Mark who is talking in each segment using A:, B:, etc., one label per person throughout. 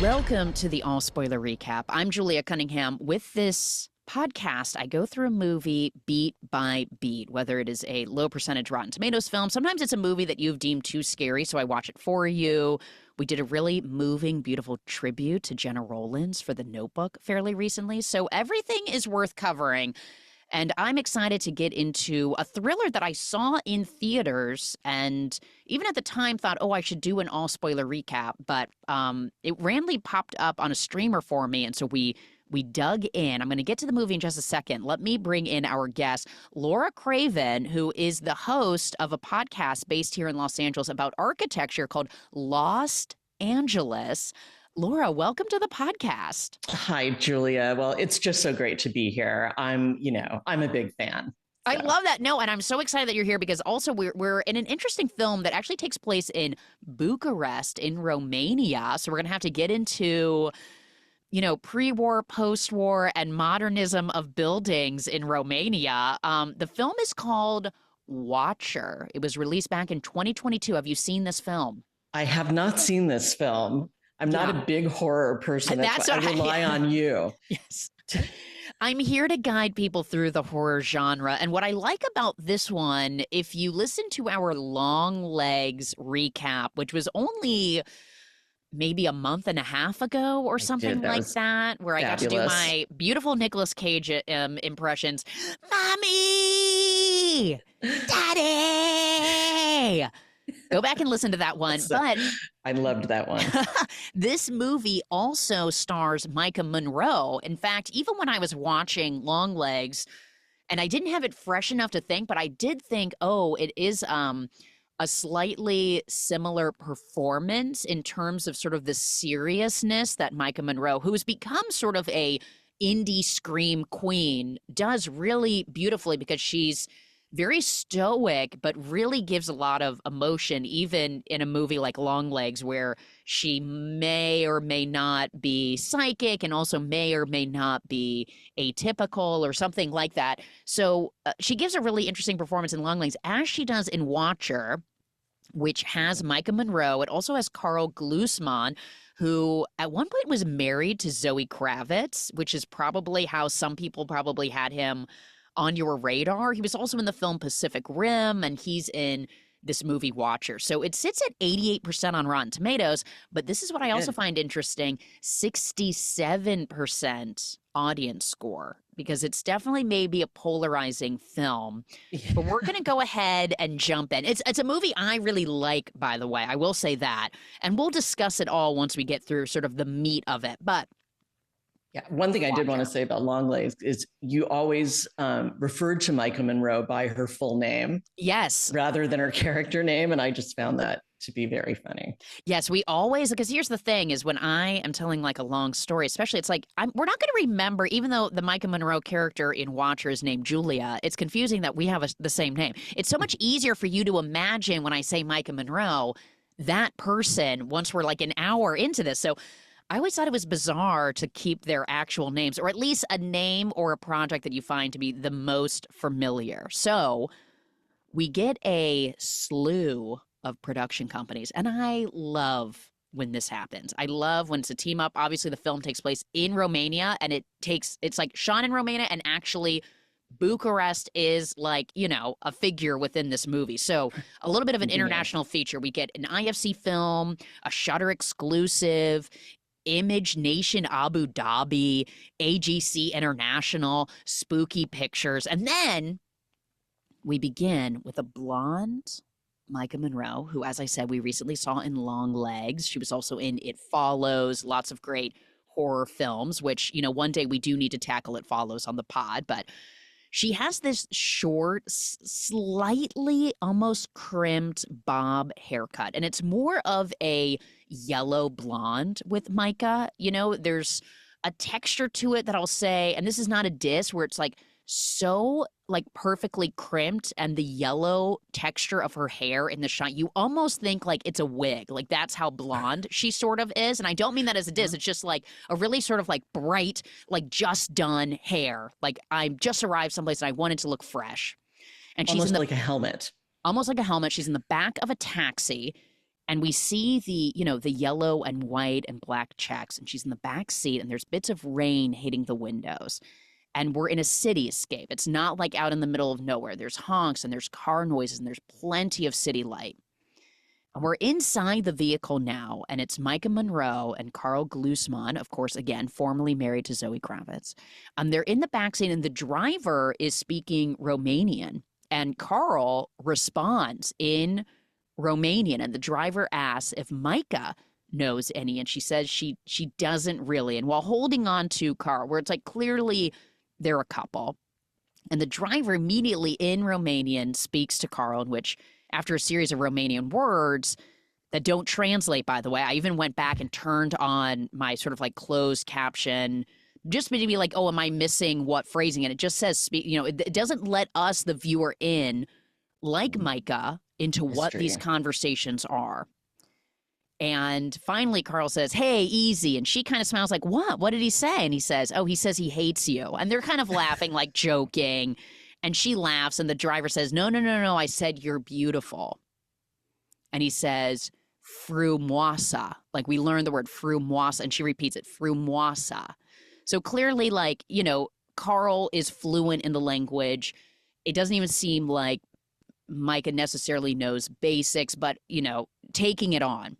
A: Welcome to the All Spoiler Recap. I'm Julia Cunningham. With this podcast, I go through a movie beat by beat, whether it is a low percentage Rotten Tomatoes film. Sometimes it's a movie that you've deemed too scary, so I watch it for you. We did a really moving, beautiful tribute to Jenna Rollins for The Notebook fairly recently, so everything is worth covering. And I'm excited to get into a thriller that I saw in theaters and even at the time thought, oh, I should do an all-spoiler recap. But it randomly popped up on a streamer for me, and so we dug in. I'm going to get to the movie in just a second. Let me bring in our guest, Laura Craven, who is the host of a podcast based here in Los Angeles about architecture called Lost Angeles. Laura, welcome to the podcast.
B: Hi, Julia. Well, it's just so great to be here. I'm a big fan.
A: I love that. No, and I'm so excited that you're here because also we're in an interesting film that actually takes place in Bucharest in Romania. So we're going to have to get into, pre-war, post-war, and modernism of buildings in Romania. The film is called Watcher. It was released back in 2022. Have you seen this film?
B: I have not seen this film. I'm not a big horror person. That's why I rely on you.
A: Yes. I'm here to guide people through the horror genre. And what I like about this one, if you listen to our Long Legs recap, which was only maybe a month and a half ago or something like that, where I got to do my beautiful Nicolas Cage impressions. Mommy! Daddy! Go back and listen to that one. But
B: I loved that one.
A: This movie also stars Micah Monroe. In fact, even when I was watching Long Legs, and I didn't have it fresh enough to think, but I did think, it is a slightly similar performance in terms of sort of the seriousness that Micah Monroe, who has become sort of a indie scream queen, does really beautifully because she's very stoic, but really gives a lot of emotion, even in a movie like Long Legs, where she may or may not be psychic and also may or may not be atypical or something like that. So she gives a really interesting performance in Long Legs, as she does in Watcher, which has Micah Monroe. It also has Carl Glusman, who at one point was married to Zoe Kravitz, which is probably how some people probably had him on your radar. He was also in the film Pacific Rim, and he's in this movie Watcher. So it sits at 88% on Rotten Tomatoes, but this is what I also find interesting, 67% audience score, because it's definitely maybe a polarizing film. Yeah. But we're going to go ahead and jump in. It's a movie I really like, by the way. I will say that. And we'll discuss it all once we get through sort of the meat of it. But
B: yeah, one thing I did want to say about Long Legs is you always referred to Micah Monroe by her full name.
A: Yes.
B: Rather than her character name. And I just found that to be very funny.
A: Yes, we always, because here's the thing is when I am telling like a long story, especially it's like, we're not going to remember, even though the Micah Monroe character in Watcher is named Julia, it's confusing that we have the same name. It's so much easier for you to imagine when I say Micah Monroe, that person, once we're like an hour into this. So I always thought it was bizarre to keep their actual names, or at least a name or a project that you find to be the most familiar. So we get a slew of production companies, and I love when this happens. I love when it's a team up. Obviously, the film takes place in Romania, and it's like shot in Romania, and actually Bucharest is like, a figure within this movie. So a little bit of an international feature. We get an IFC film, a Shudder exclusive, Image Nation Abu Dhabi, AGC International, Spooky Pictures. And then we begin with a blonde Micah Monroe, who, as I said, we recently saw in Long Legs. She was also in It Follows, lots of great horror films, which, one day we do need to tackle It Follows on the pod. But she has this short, slightly almost crimped bob haircut. And it's more of a yellow blonde with Micah. There's a texture to it that I'll say, and this is not a diss, where it's like so like perfectly crimped, and the yellow texture of her hair in the shot, you almost think like it's a wig. Like that's how blonde she sort of is. And I don't mean that as a diss. It's just like a really sort of like bright, like just done hair. Like I just arrived someplace and I wanted to look fresh. And she's
B: almost like a helmet.
A: Almost like a helmet. She's in the back of a taxi. And we see the yellow and white and black checks, and she's in the back seat, and there's bits of rain hitting the windows. And we're in a cityscape. It's not like out in the middle of nowhere. There's honks and there's car noises and there's plenty of city light. And we're inside the vehicle now, and it's Micah Monroe and Carl Glusman, of course, again, formerly married to Zoe Kravitz. They're in the backseat, and the driver is speaking Romanian. And Carl responds in Romanian, and the driver asks if Micah knows any, and she says she doesn't really. And while holding on to Carl, where it's like clearly they're a couple, and the driver immediately in Romanian speaks to Carl, in which, after a series of Romanian words that don't translate, by the way, I even went back and turned on my sort of like closed caption, just to be like, oh, am I missing what phrasing? And it just says, it doesn't let us, the viewer, in, like Micah, into what these conversations are. And finally, Carl says, hey, easy. And she kind of smiles like, what? What did he say? And he says, oh, he says he hates you. And they're kind of laughing, like joking. And she laughs, and the driver says, no, I said you're beautiful. And he says, frumoasa. Like, we learned the word frumoasa, and she repeats it, frumoasa. So clearly, like, Carl is fluent in the language. It doesn't even seem like Micah necessarily knows basics, but, taking it on.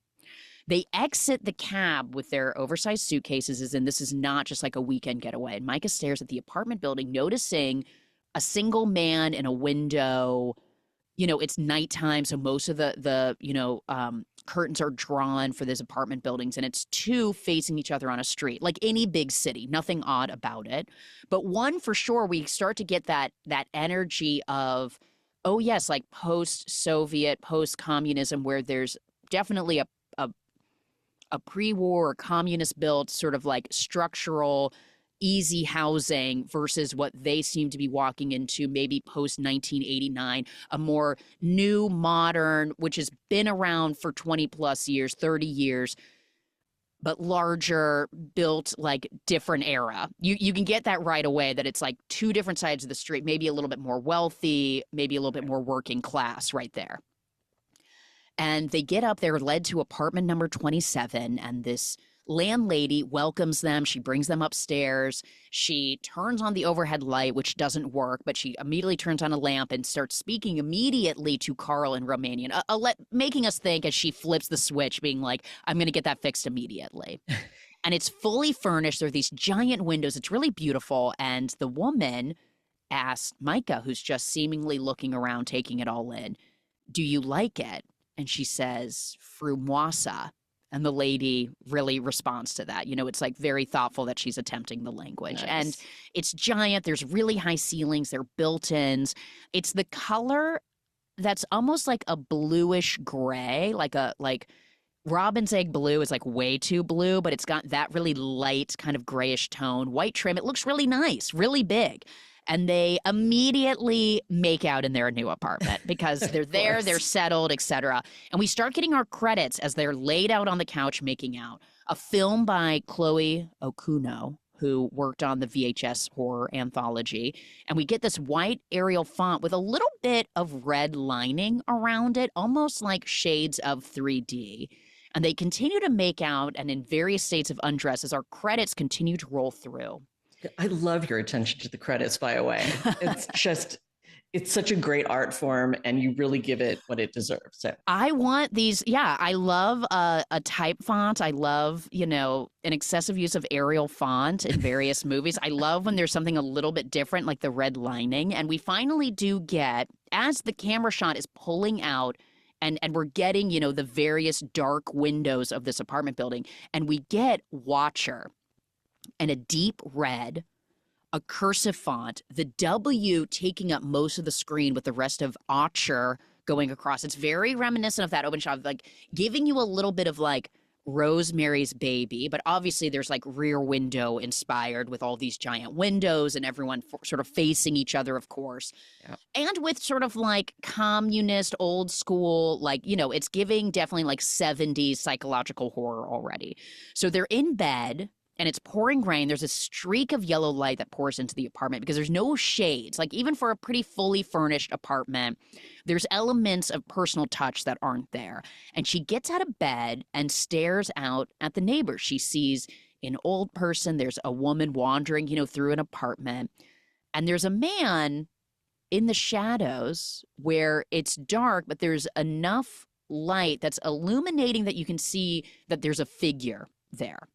A: They exit the cab with their oversized suitcases, and this is not just like a weekend getaway. And Micah stares at the apartment building, noticing a single man in a window. It's nighttime, so most of the curtains are drawn for these apartment buildings, and it's two facing each other on a street, like any big city. Nothing odd about it. But one for sure, we start to get that energy of, oh yes, like post-Soviet, post-communism, where there's definitely a pre-war or communist-built sort of like structural easy housing versus what they seem to be walking into maybe post-1989, a more new, modern, which has been around for 20 plus years, 30 years, but larger, built like different era. You can get that right away, that it's like two different sides of the street, maybe a little bit more wealthy, maybe a little bit more working class right there. And they get up, they're led to apartment number 27, and this landlady welcomes them. She brings them upstairs. She turns on the overhead light, which doesn't work, but she immediately turns on a lamp and starts speaking immediately to Carl in Romanian, making us think, as she flips the switch, being like, I'm going to get that fixed immediately. And it's fully furnished. There are these giant windows. It's really beautiful. And the woman asked Micah, who's just seemingly looking around, taking it all in, do you like it? And she says, frumoasa. And the lady really responds to that. It's like very thoughtful that she's attempting the language. Nice. And it's giant. There's really high ceilings. They're built-ins. It's the color that's almost like a bluish gray, like robin's egg blue is like way too blue, but it's got that really light kind of grayish tone. White trim. It looks really nice, really big. And they immediately make out in their new apartment because they're there, they're settled, etc. And we start getting our credits as they're laid out on the couch making out. A film by Chloe Okuno, who worked on the VHS horror anthology. And we get this white Arial font with a little bit of red lining around it, almost like shades of 3D. And they continue to make out and in various states of undress as our credits continue to roll through.
B: I love your attention to the credits, by the way. It's such a great art form, and you really give it what it deserves. So
A: I want these. Yeah, I love a type font. I love, an excessive use of Arial font in various movies. I love when there's something a little bit different, like the red lining. And we finally do get, as the camera shot is pulling out, and we're getting, the various dark windows of this apartment building, and we get Watcher. And a deep red, a cursive font, the W taking up most of the screen with the rest of Archer going across. It's very reminiscent of that open shot, like giving you a little bit of like Rosemary's Baby, but obviously there's like Rear Window inspired with all these giant windows and everyone sort of facing each other, of course. Yeah. And with sort of like communist, old school, like, it's giving definitely like 70s psychological horror already. So they're in bed. and it's pouring rain. There's a streak of yellow light that pours into the apartment because there's no shades. Like, even for a pretty fully furnished apartment, there's elements of personal touch that aren't there. And she gets out of bed and stares out at the neighbors. She sees an old person. There's a woman wandering, through an apartment. And there's a man in the shadows where it's dark, but there's enough light that's illuminating that you can see that there's a figure there.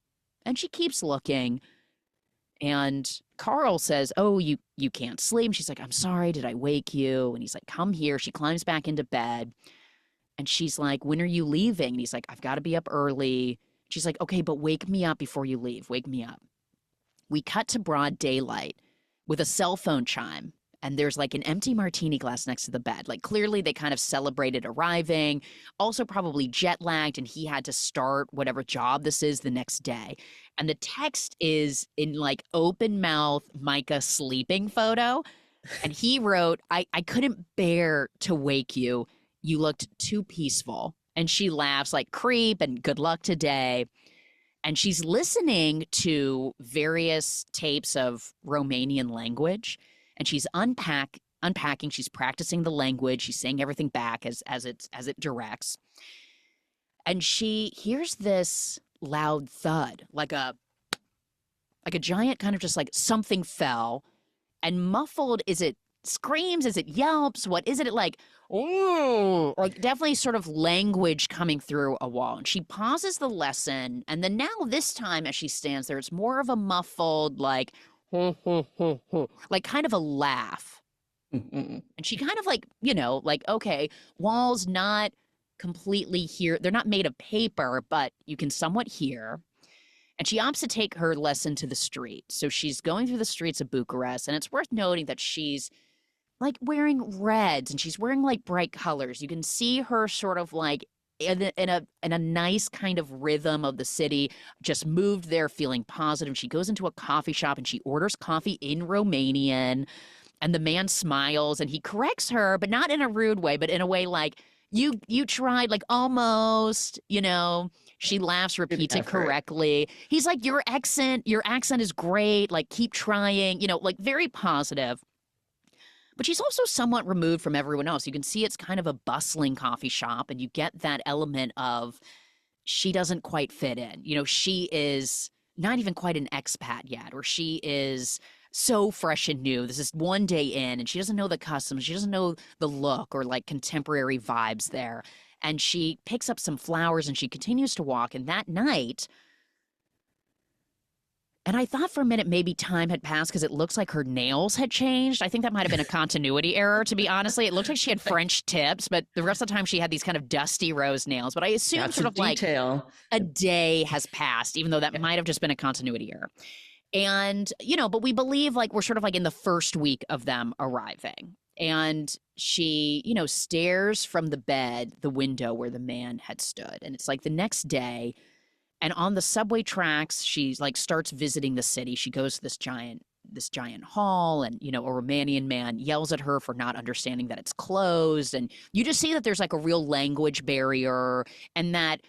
A: And she keeps looking. And Carl says, "Oh, you can't sleep." And she's like, "I'm sorry, did I wake you?" And he's like, "Come here." She climbs back into bed. And she's like, "When are you leaving?" And he's like, "I've got to be up early." She's like, "Okay, but wake me up before you leave. Wake me up." We cut to broad daylight with a cell phone chime. And there's like an empty martini glass next to the bed. Like, clearly they kind of celebrated arriving, also probably jet lagged, and he had to start whatever job this is the next day. And the text is in like open mouth Micah sleeping photo. And he wrote, I couldn't bear to wake you. You looked too peaceful. And she laughs like, "Creep and good luck today." And she's listening to various tapes of Romanian language. And she's unpacking. She's practicing the language. She's saying everything back as it directs. And she hears this loud thud, like a giant kind of just like something fell. And muffled, is it screams? Is it yelps? What is it? Like, oh, like definitely sort of language coming through a wall. And she pauses the lesson. And then now this time as she stands there, it's more of a muffled, like, like kind of a laugh. And she kind of like, like, okay, walls not completely here. They're not made of paper, but you can somewhat hear. And she opts to take her lesson to the street. So she's going through the streets of Bucharest. And it's worth noting that she's like wearing reds and she's wearing like bright colors. You can see her sort of like in a nice kind of rhythm of the city, just moved there feeling positive. She goes into a coffee shop and she orders coffee in Romanian, and the man smiles and he corrects her, but not in a rude way, but in a way like, you tried, like, almost, She laughs, repeats it correctly. He's like, your accent is great, like, keep trying, like very positive. But she's also somewhat removed from everyone else. You can see it's kind of a bustling coffee shop, and you get that element of she doesn't quite fit in. She is not even quite an expat yet, or she is so fresh and new. This is one day in, and she doesn't know the customs. She doesn't know the look or like contemporary vibes there. And she picks up some flowers and she continues to walk. And that night, and I thought for a minute maybe time had passed because it looks like her nails had changed. I think that might have been a continuity error, to be honestly. It looked like she had French tips, but the rest of the time she had these kind of dusty rose nails. But I assume
B: That's
A: sort of
B: detail.
A: Like a day has passed, even though that might have just been a continuity error. And, but we believe like we're sort of like in the first week of them arriving. And she, stares from the bed, the window where the man had stood. And it's like the next day. And on the subway tracks, she's like starts visiting the city. She goes to this giant hall, and a Romanian man yells at her for not understanding that it's closed. And you just see that there's like a real language barrier, and that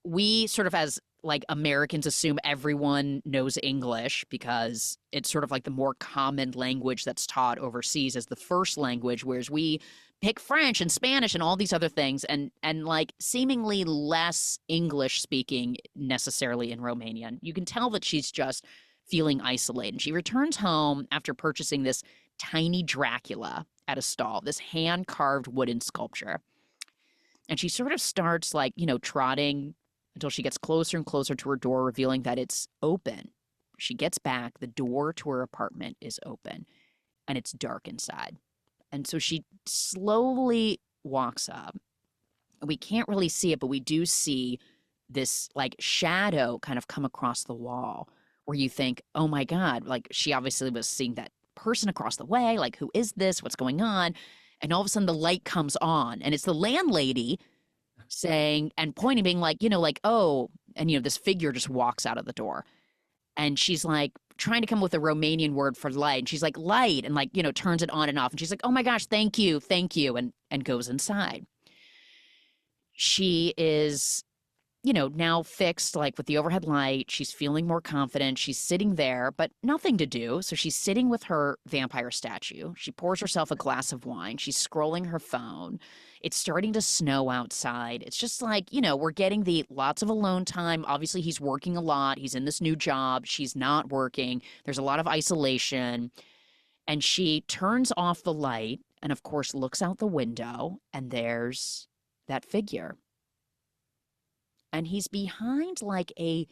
A: we sort of as like Americans assume everyone knows English because it's sort of like the more common language that's taught overseas as the first language, whereas we pick French and Spanish and all these other things, and like seemingly less English speaking necessarily in Romanian. You can tell that she's just feeling isolated. She returns home after purchasing this tiny Dracula at a stall, this hand-carved wooden sculpture. And she sort of starts like, trotting until she gets closer and closer to her door, revealing that it's open. She gets back, the door to her apartment is open, and it's dark inside. And so she slowly walks up. We can't really see it, but we do see this like shadow kind of come across the wall where you think, oh my God, like she obviously was seeing that person across the way. Like, who is this? What's going on? And all of a sudden the light comes on, and it's the landlady saying and pointing, being like, oh, and this figure just walks out of the door. And she's like trying to come up with a Romanian word for light. And she's like, light, and like, turns it on and off. And she's like, oh my gosh, thank you. And goes inside. She is, now fixed, like with the overhead light. She's feeling more confident. She's sitting there, but nothing to do. So she's sitting with her vampire statue. She pours herself a glass of wine. She's scrolling her phone. It's starting to snow outside. It's just like, we're getting the lots of alone time. Obviously, he's working a lot. He's in this new job. She's not working. There's a lot of isolation. And she turns off the light and, of course, looks out the window, and there's that figure. And he's behind like a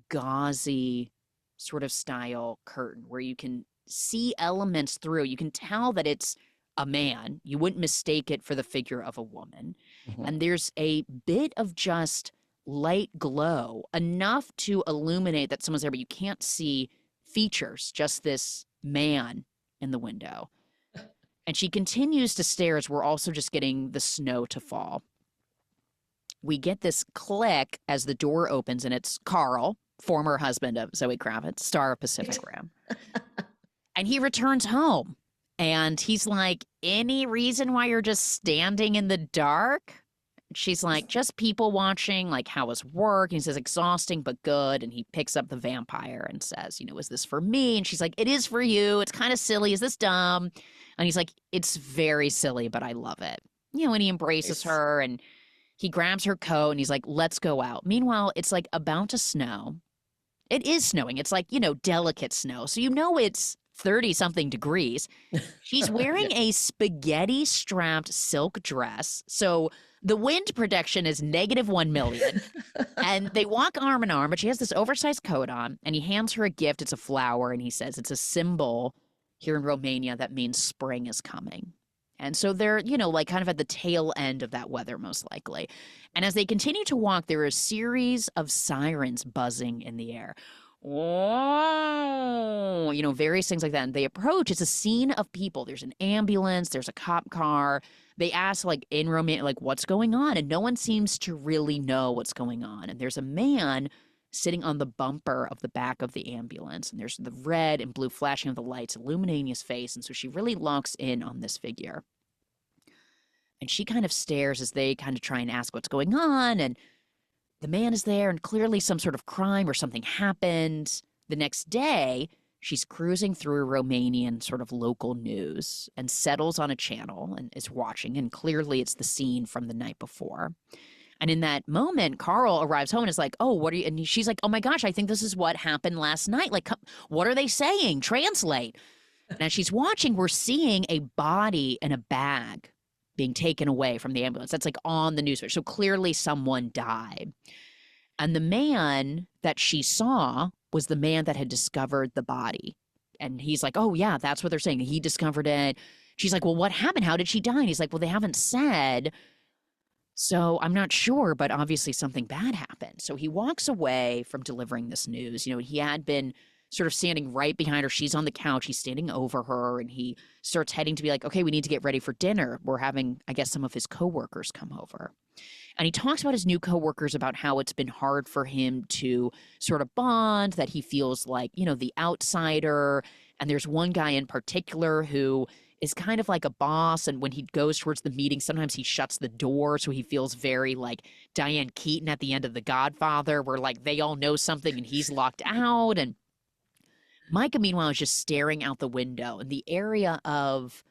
A: gauzy sort of style curtain where you can see elements through. You can tell that it's a man. You wouldn't mistake it for the figure of a woman.
B: Mhm.
A: And there's a bit of just light glow, enough to illuminate that someone's there, but you can't see features, just this man in the window. And she continues to stare as we're also just getting the snow to fall. We get this click as the door opens, and it's Carl, former husband of Zoe Kravitz, star of Pacific Rim. And he returns home, and he's like, any reason why you're just standing in the dark? She's like, just people watching, like, how was work? And he says, exhausting, but good. And he picks up the vampire and says, is this for me? And she's like, it is for you. It's kind of silly. Is this dumb? And he's like, it's very silly, but I love it. And he embraces her, and he grabs her coat, and he's like, let's go out. Meanwhile, it's like about to snow. It is snowing. It's like, delicate snow. So it's 30-something degrees. She's wearing a spaghetti strapped silk dress. So the wind protection is -1 million. And they walk arm in arm, but she has this oversized coat on, and he hands her a gift. It's a flower, and he says it's a symbol here in Romania that means spring is coming. And so they're, like kind of at the tail end of that weather, most likely. And as they continue to walk, there are a series of sirens buzzing in the air. Oh, various things like that. And they approach. It's a scene of people. There's an ambulance. There's a cop car. They ask, like, in Romania, like, what's going on? And no one seems to really know what's going on. And there's a man sitting on the bumper of the back of the ambulance. And there's the red and blue flashing of the lights illuminating his face. And so she really locks in on this figure. And she kind of stares as they kind of try and ask what's going on. And the man is there, and clearly some sort of crime or something happened. The next day, she's cruising through Romanian sort of local news and settles on a channel and is watching. And clearly it's the scene from the night before. And in that moment, Carl arrives home and is like, oh, what are you? And she's like, oh my gosh, I think this is what happened last night. Like, what are they saying? Translate. And as she's watching, we're seeing a body in a bag being taken away from the ambulance. That's like on the news. So clearly someone died. And the man that she saw was the man that had discovered the body. And he's like, oh yeah, that's what they're saying. He discovered it. She's like, well, what happened? How did she die? And he's like, well, they haven't said. So I'm not sure, but obviously something bad happened. So he walks away from delivering this news. He had been sort of standing right behind her. She's on the couch. He's standing over her, and he starts heading to be like, okay, we need to get ready for dinner. We're having, I guess, some of his coworkers come over. And he talks about his new coworkers, about how it's been hard for him to sort of bond, that he feels like, the outsider. And there's one guy in particular who is kind of like a boss. And when he goes towards the meeting, sometimes he shuts the door. So he feels very like Diane Keaton at the end of The Godfather, where like they all know something and he's locked out. And Micah, meanwhile, is just staring out the window in the area of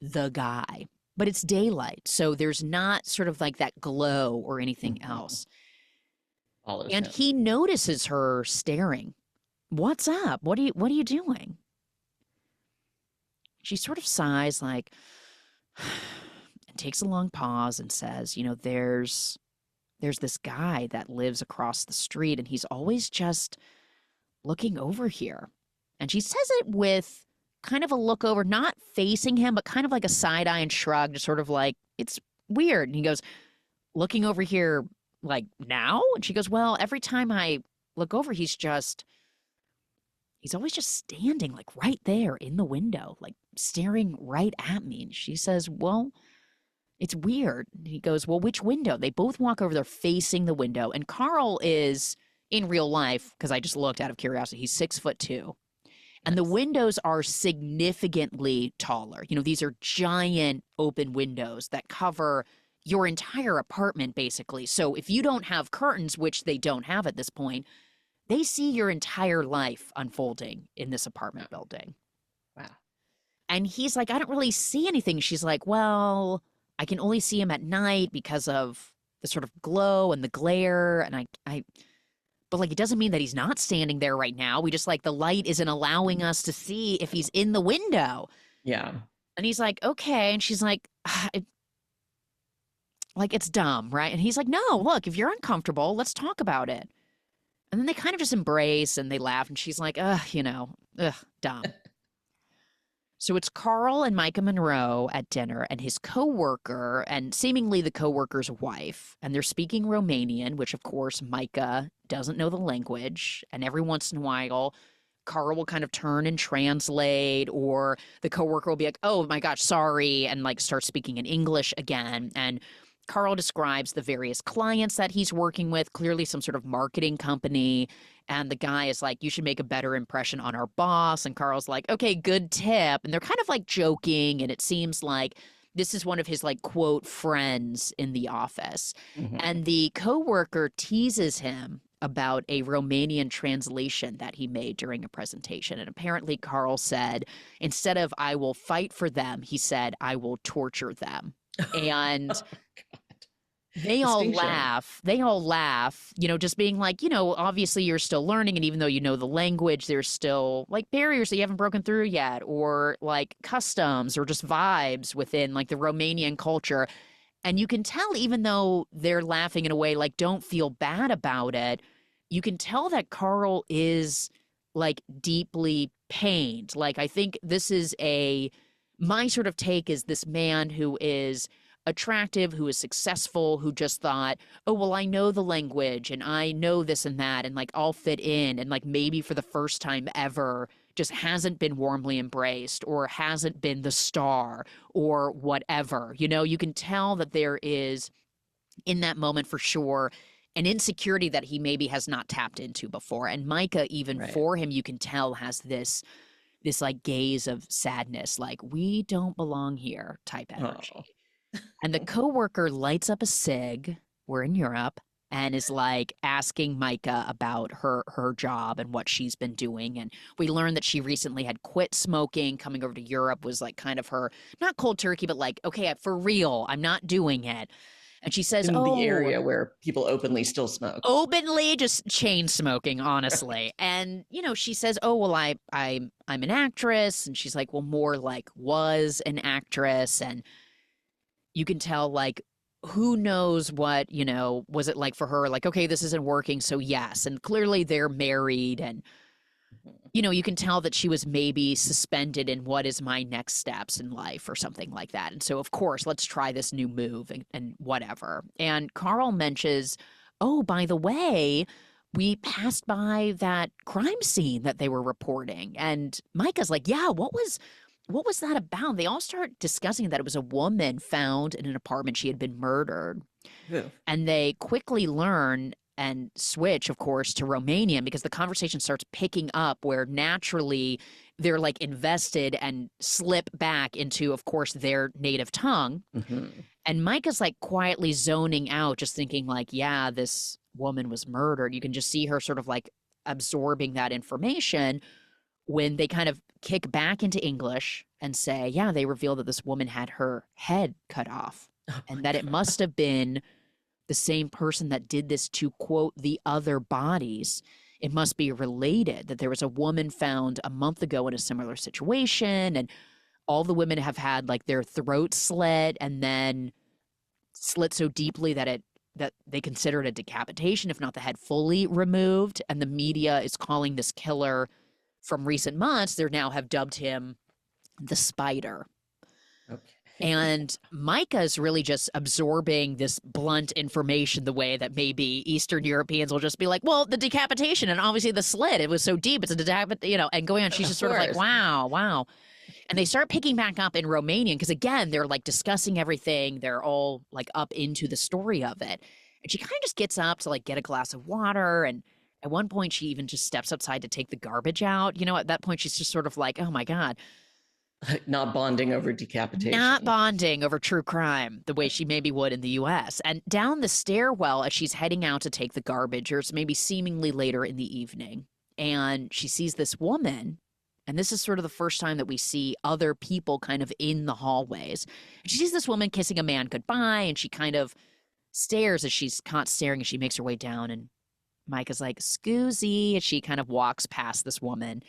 A: the guy. But it's daylight, so there's not sort of like that glow or anything else. And he notices her staring. What's up? What are you doing? She sort of sighs, like, and takes a long pause and says, there's this guy that lives across the street, and he's always just looking over here. And she says it with kind of a look over, not facing him, but kind of like a side eye and shrug, just sort of like, it's weird. And he goes, looking over here, like, now? And she goes, well, every time I look over, he's always just standing, like, right there in the window, like, staring right at me. And she says, well, it's weird. And he goes, well, which window? They both walk over there facing the window. And Carl is, in real life, because I just looked out of curiosity, he's 6'2". And the windows are significantly taller. These are giant open windows that cover, your entire apartment, basically. So if you don't have curtains, which they don't have at this point, they see your entire life unfolding in this apartment building.
B: Wow.
A: And he's like, I don't really see anything. She's like, well, I can only see him at night because of the sort of glow and the glare. And but like, it doesn't mean that he's not standing there right now. We just like, the light isn't allowing us to see if he's in the window.
B: Yeah.
A: And he's like, okay. And she's like, like, it's dumb, right? And he's like, no, look, if you're uncomfortable, let's talk about it. And then they kind of just embrace and they laugh. And she's like, dumb. So it's Carl and Micah Monroe at dinner and his coworker and seemingly the coworker's wife. And they're speaking Romanian, which of course Micah doesn't know the language. And every once in a while, Carl will kind of turn and translate, or the coworker will be like, oh my gosh, sorry, and like start speaking in English again. And Carl describes the various clients that he's working with, clearly some sort of marketing company. And the guy is like, you should make a better impression on our boss. And Carl's like, okay, good tip. And they're kind of like joking. And it seems like this is one of his like, quote, friends in the office. Mm-hmm. And the coworker teases him about a Romanian translation that he made during a presentation. And apparently Carl said, instead of I will fight for them, he said, I will torture them. And they all laugh. They all laugh, just being like, obviously you're still learning. And even though you know the language, there's still like barriers that you haven't broken through yet, or like customs or just vibes within like the Romanian culture. And you can tell, even though they're laughing in a way like, don't feel bad about it, you can tell that Carl is like deeply pained. Like, I think this is my sort of take is this man who is attractive, who is successful, who just thought, oh, well, I know the language and I know this and that, and like I'll fit in, and like maybe for the first time ever just hasn't been warmly embraced or hasn't been the star or whatever. You can tell that there is in that moment for sure an insecurity that he maybe has not tapped into before. And Micah, even for him, you can tell has this like gaze of sadness, like we don't belong here type energy. Oh. And the coworker lights up a cig. We're in Europe. And is like asking Micah about her job and what she's been doing. And we learned that she recently had quit smoking. Coming over to Europe was like kind of her, not cold turkey, but like, okay, for real, I'm not doing it. And she says,
B: in the area where people openly still smoke.
A: Openly just chain smoking, honestly. And, she says, oh, well, I'm an actress. And she's like, well, more like was an actress. And you can tell like, who knows what, was it like for her? Like, okay, this isn't working. So yes. And clearly they're married. And, you can tell that she was maybe suspended in what is my next steps in life or something like that. And so, of course, let's try this new move and whatever. And Carl mentions, oh, by the way, we passed by that crime scene that they were reporting. And Micah's like, yeah, what was that about? They all start discussing that it was a woman found in an apartment. She had been murdered. Yeah. And they quickly learn and switch, of course, to Romanian because the conversation starts picking up where naturally they're like invested and slip back into, of course, their native tongue. Mm-hmm. And Micah's like quietly zoning out, just thinking like, yeah, this woman was murdered. You can just see her sort of like absorbing that information when they kind of kick back into English and say, yeah, they reveal that this woman had her head cut off and that it must have been the same person that did this to, quote, the other bodies. It must be related, that there was a woman found a month ago in a similar situation, and all the women have had like their throat slit and then slit so deeply that they consider it a decapitation, if not the head fully removed. And the media is calling this killer from recent months, they now have dubbed him the Spider. Okay. And Micah's really just absorbing this blunt information the way that maybe Eastern Europeans will just be like, well, the decapitation and obviously the slit, it was so deep, it's a decapitation, and going on. She's just sort of like, wow. And they start picking back up in Romanian because, again, they're like discussing everything. They're all like up into the story of it. And she kind of just gets up to like get a glass of water. And at one point, she even just steps outside to take the garbage out. At that point, she's just sort of like, oh, my God.
B: Not bonding over decapitation.
A: Not bonding over true crime the way she maybe would in the US. And down the stairwell as she's heading out to take the garbage, or it's maybe seemingly later in the evening, and she sees this woman. And this is sort of the first time that we see other people kind of in the hallways. And she sees this woman kissing a man goodbye, and she kind of stares as she's caught staring, and she makes her way down. And Micah's like, "Scoozy," and she kind of walks past this woman.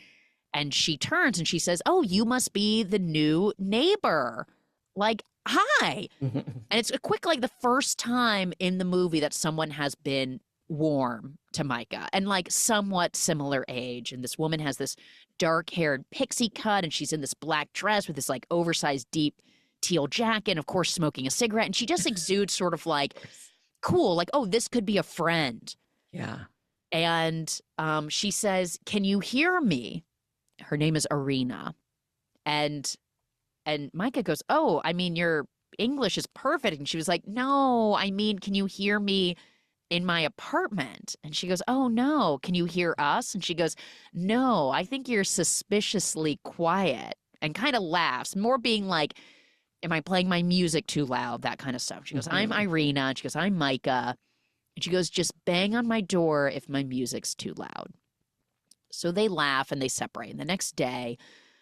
A: And she turns and she says, "Oh, you must be the new neighbor. Like, hi." And it's a quick, like the first time in the movie that someone has been warm to Micah and like somewhat similar age. And this woman has this dark haired pixie cut, and she's in this black dress with this like oversized deep teal jacket, and of course smoking a cigarette. And she just exudes sort of like cool, like, oh, this could be a friend.
B: Yeah.
A: And she says, "Can you hear me?" Her name is Arena. And Micah goes, "Oh, I mean, your English is perfect." And she was like, "No, I mean, can you hear me in my apartment?" And she goes, "Oh, no. Can you hear us?" And she goes, "No, I think you're suspiciously quiet," and kind of laughs, more being like, "Am I playing my music too loud?" That kind of stuff. She goes, "I'm Irina." And she goes, "I'm Micah." And she goes, "Just bang on my door if my music's too loud." So they laugh and they separate. And the next day,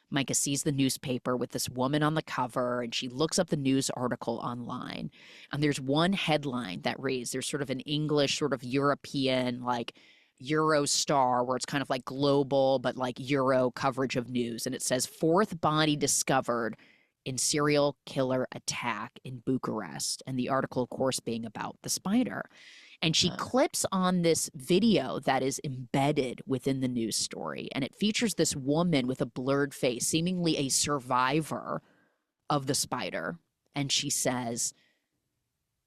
A: Micah sees the newspaper with this woman on the cover, and she looks up the news article online. And there's one headline that reads, there's sort of an English, sort of European, like Eurostar, where it's kind of like global, but like Euro coverage of news. And it says, "Fourth body discovered in serial killer attack in Bucharest." And the article, of course, being about the spider. And she clips on this video that is embedded within the news story. And it features this woman with a blurred face, seemingly a survivor of the spider. And she says,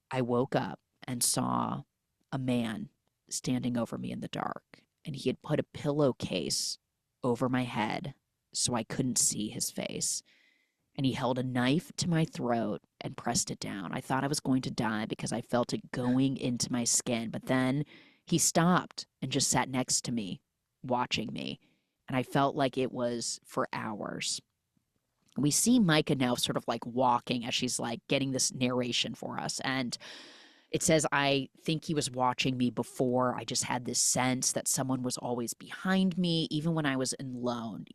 A: "I woke up and saw a man standing over me in the dark. And he had put a pillowcase over my head so I couldn't see his face. And he held a knife to my throat and pressed it down. I thought I was going to die because I felt it going into my skin. But then he stopped and just sat next to me, watching me. And I felt like it was for hours." We see Micah now sort of like walking as she's like getting this narration for us. And it says, "I think he was watching me before. I just had this sense that someone was always behind me, even when I was alone,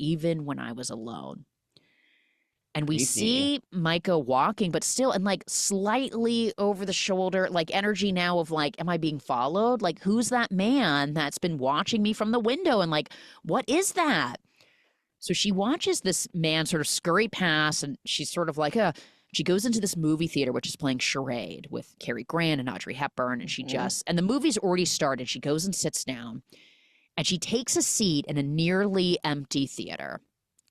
A: And we see Micah walking, but still, and like slightly over the shoulder, like energy now of like, am I being followed? Like, who's that man that's been watching me from the window? And like, what is that? So she watches this man sort of scurry past, and she's sort of like, she goes into this movie theater, which is playing Charade with Cary Grant and Audrey Hepburn. And and the movie's already started. She goes and sits down, and she takes a seat in a nearly empty theater.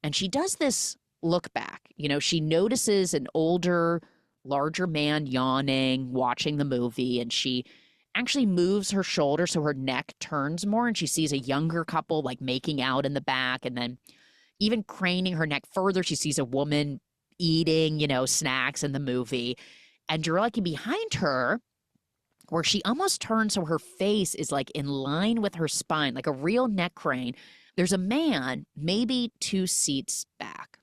A: And she does this look back. You know, she notices an older, larger man yawning, watching the movie, and she actually moves her shoulder so her neck turns more, and she sees a younger couple like making out in the back, and then even craning her neck further, she sees a woman eating, you know, snacks in the movie. And directly behind her, where she almost turns so her face is like in line with her spine, like a real neck crane, there's a man maybe 2 seats back.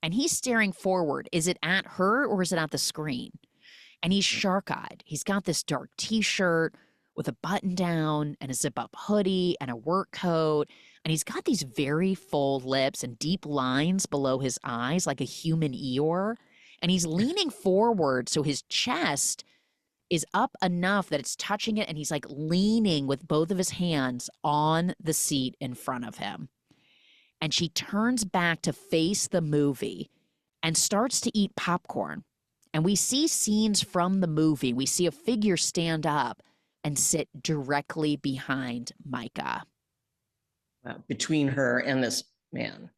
A: And he's staring forward. Is it at her or is it at the screen? And he's shark-eyed. He's got this dark T-shirt with a button down and a zip-up hoodie and a work coat. And he's got these very full lips and deep lines below his eyes like a human Eeyore. And he's leaning forward so his chest is up enough that it's touching it. And he's like leaning with both of his hands on the seat in front of him. And she turns back to face the movie and starts to eat popcorn. And we see scenes from the movie. We see a figure stand up and sit directly behind Micah.
B: Between her and this man.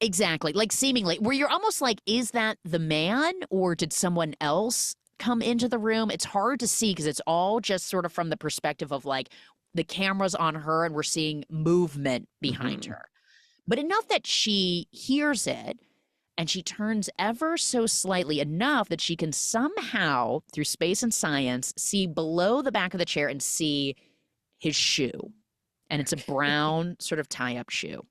A: Exactly. Like seemingly, where you're almost like, is that the man or did someone else come into the room? It's hard to see because it's all just sort of from the perspective of like the camera's on her and we're seeing movement behind her. But enough that she hears it and she turns ever so slightly enough that she can somehow, through space and science, see below the back of the chair and see his shoe. And it's a brown sort of tie-up shoe.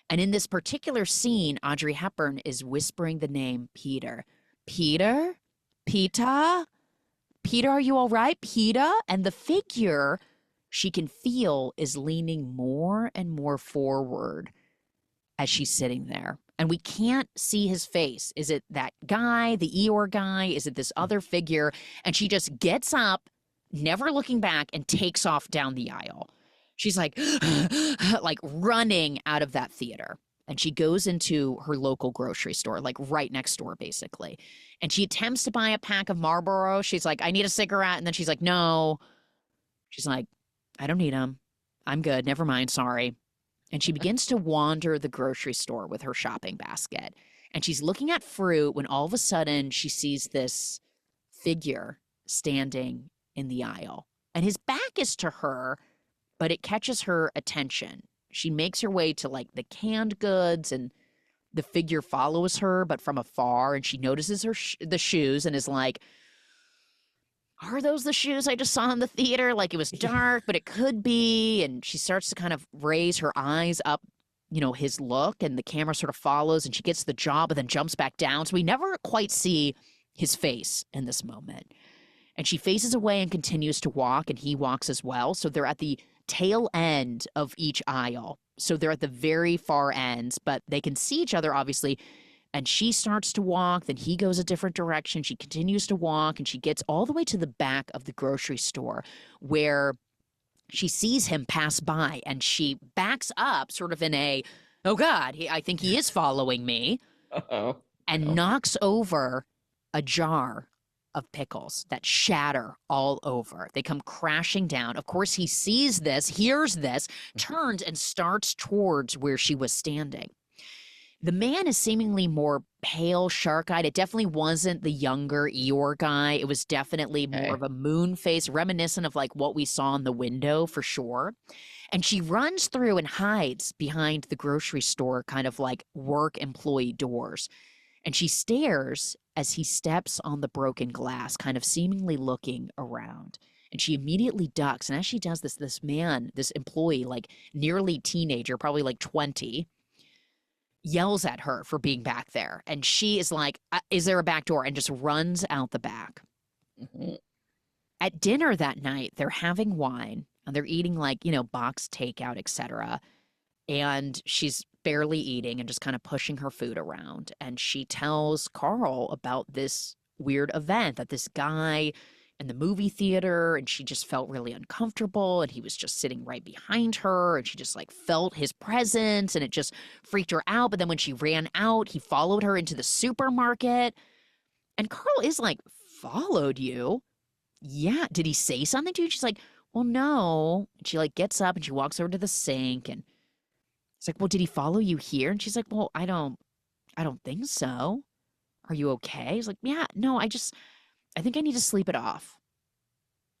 A: And in this particular scene, Audrey Hepburn is whispering the name Peter. Peter? Peter? Peter, are you all right? Peter? And the figure she can feel is leaning more and more forward as she's sitting there. And we can't see his face. Is it that guy, the Eeyore guy? Is it this other figure? And she just gets up, never looking back, and takes off down the aisle. She's like, like running out of that theater. And she goes into her local grocery store, like right next door, basically. And she attempts to buy a pack of Marlboro. She's like, I need a cigarette. And then she's like, no. She's like, I don't need them. I'm good. Never mind. Sorry. And she begins to wander the grocery store with her shopping basket. And she's looking at fruit when all of a sudden she sees this figure standing in the aisle. And his back is to her, but it catches her attention. She makes her way to like the canned goods, and the figure follows her, but from afar. And she notices the shoes and is like, are those the shoes I just saw in the theater? Like, it was dark, but it could be. And she starts to kind of raise her eyes up, his look, and the camera sort of follows, and she gets the jaw, but then jumps back down. So we never quite see his face in this moment. And she faces away and continues to walk, and he walks as well. So they're at the tail end of each aisle. So they're at the very far ends, but they can see each other, obviously. And she starts to walk, then he goes a different direction. She continues to walk, and she gets all the way to the back of the grocery store where she sees him pass by, and she backs up sort of in a, oh God, I think he is following me, and knocks over a jar of pickles that shatter all over. They come crashing down. Of course, he sees this, hears this, turns and starts towards where she was standing. The man is seemingly more pale, shark-eyed. It definitely wasn't the younger Eeyore guy. It was definitely more of a moon face, reminiscent of like what we saw in the window for sure. And she runs through and hides behind the grocery store, kind of like work employee doors. And she stares as he steps on the broken glass, kind of seemingly looking around. And she immediately ducks. And as she does this, this man, this employee, like nearly teenager, probably like 20, yells at her for being back there. And she is like, is there a back door? And just runs out the back. Mm-hmm. At dinner that night, they're having wine and they're eating like, boxed takeout, etc. And she's barely eating and just kind of pushing her food around. And she tells Carl about this weird event that this guy in the movie theater, and she just felt really uncomfortable, and he was just sitting right behind her, and she just like felt his presence, and it just freaked her out. But then when she ran out, he followed her into the supermarket. And Carl is like, followed you? Yeah. Did he say something to you? She's like, well, no. And she like gets up and she walks over to the sink, and it's like, well, did he follow you here? And she's like, well, I don't think so. Are you okay? He's like, yeah, no, I think I need to sleep it off.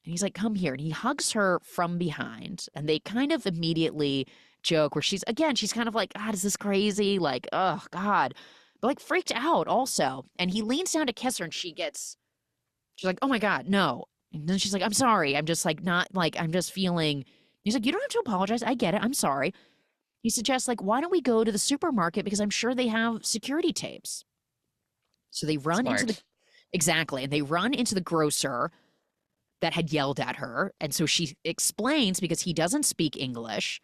A: And he's like, come here. And he hugs her from behind. And they kind of immediately joke where she's kind of like, God, is this crazy? Like, oh, God. But like freaked out also. And he leans down to kiss her, and she's like, oh my God, no. And then she's like, I'm sorry. I'm just like, not like, I'm just feeling. He's like, you don't have to apologize. I get it. I'm sorry. He suggests like, why don't we go to the supermarket? Because I'm sure they have security tapes. So they run into the. Exactly. And they run into the grocer that had yelled at her. And so she explains, because he doesn't speak English,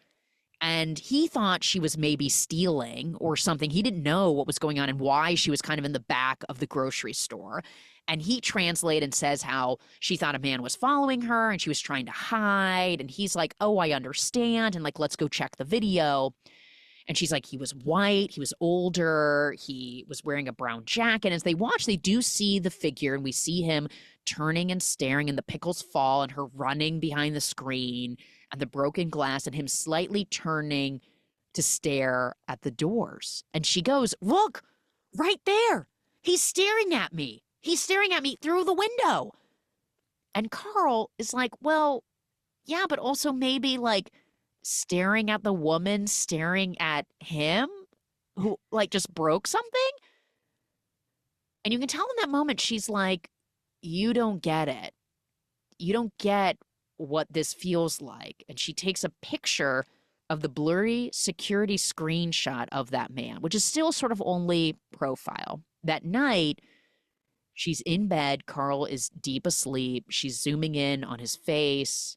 A: and he thought she was maybe stealing or something. He didn't know what was going on and why she was kind of in the back of the grocery store. And he translates and says how she thought a man was following her and she was trying to hide. And he's like, oh, I understand. And like, let's go check the video. And she's like, he was white, he was older, he was wearing a brown jacket. As they watch, they do see the figure, and we see him turning and staring, and the pickles fall, and her running behind the screen, and the broken glass, and him slightly turning to stare at the doors. And she goes, look, right there. He's staring at me. He's staring at me through the window. And Carl is like, well, yeah, but also maybe like staring at the woman staring at him who like just broke something. And you can tell in that moment, she's like, you don't get it. You don't get what this feels like. And she takes a picture of the blurry security screenshot of that man, which is still sort of only profile. That night, she's in bed. Carl is deep asleep. She's zooming in on his face.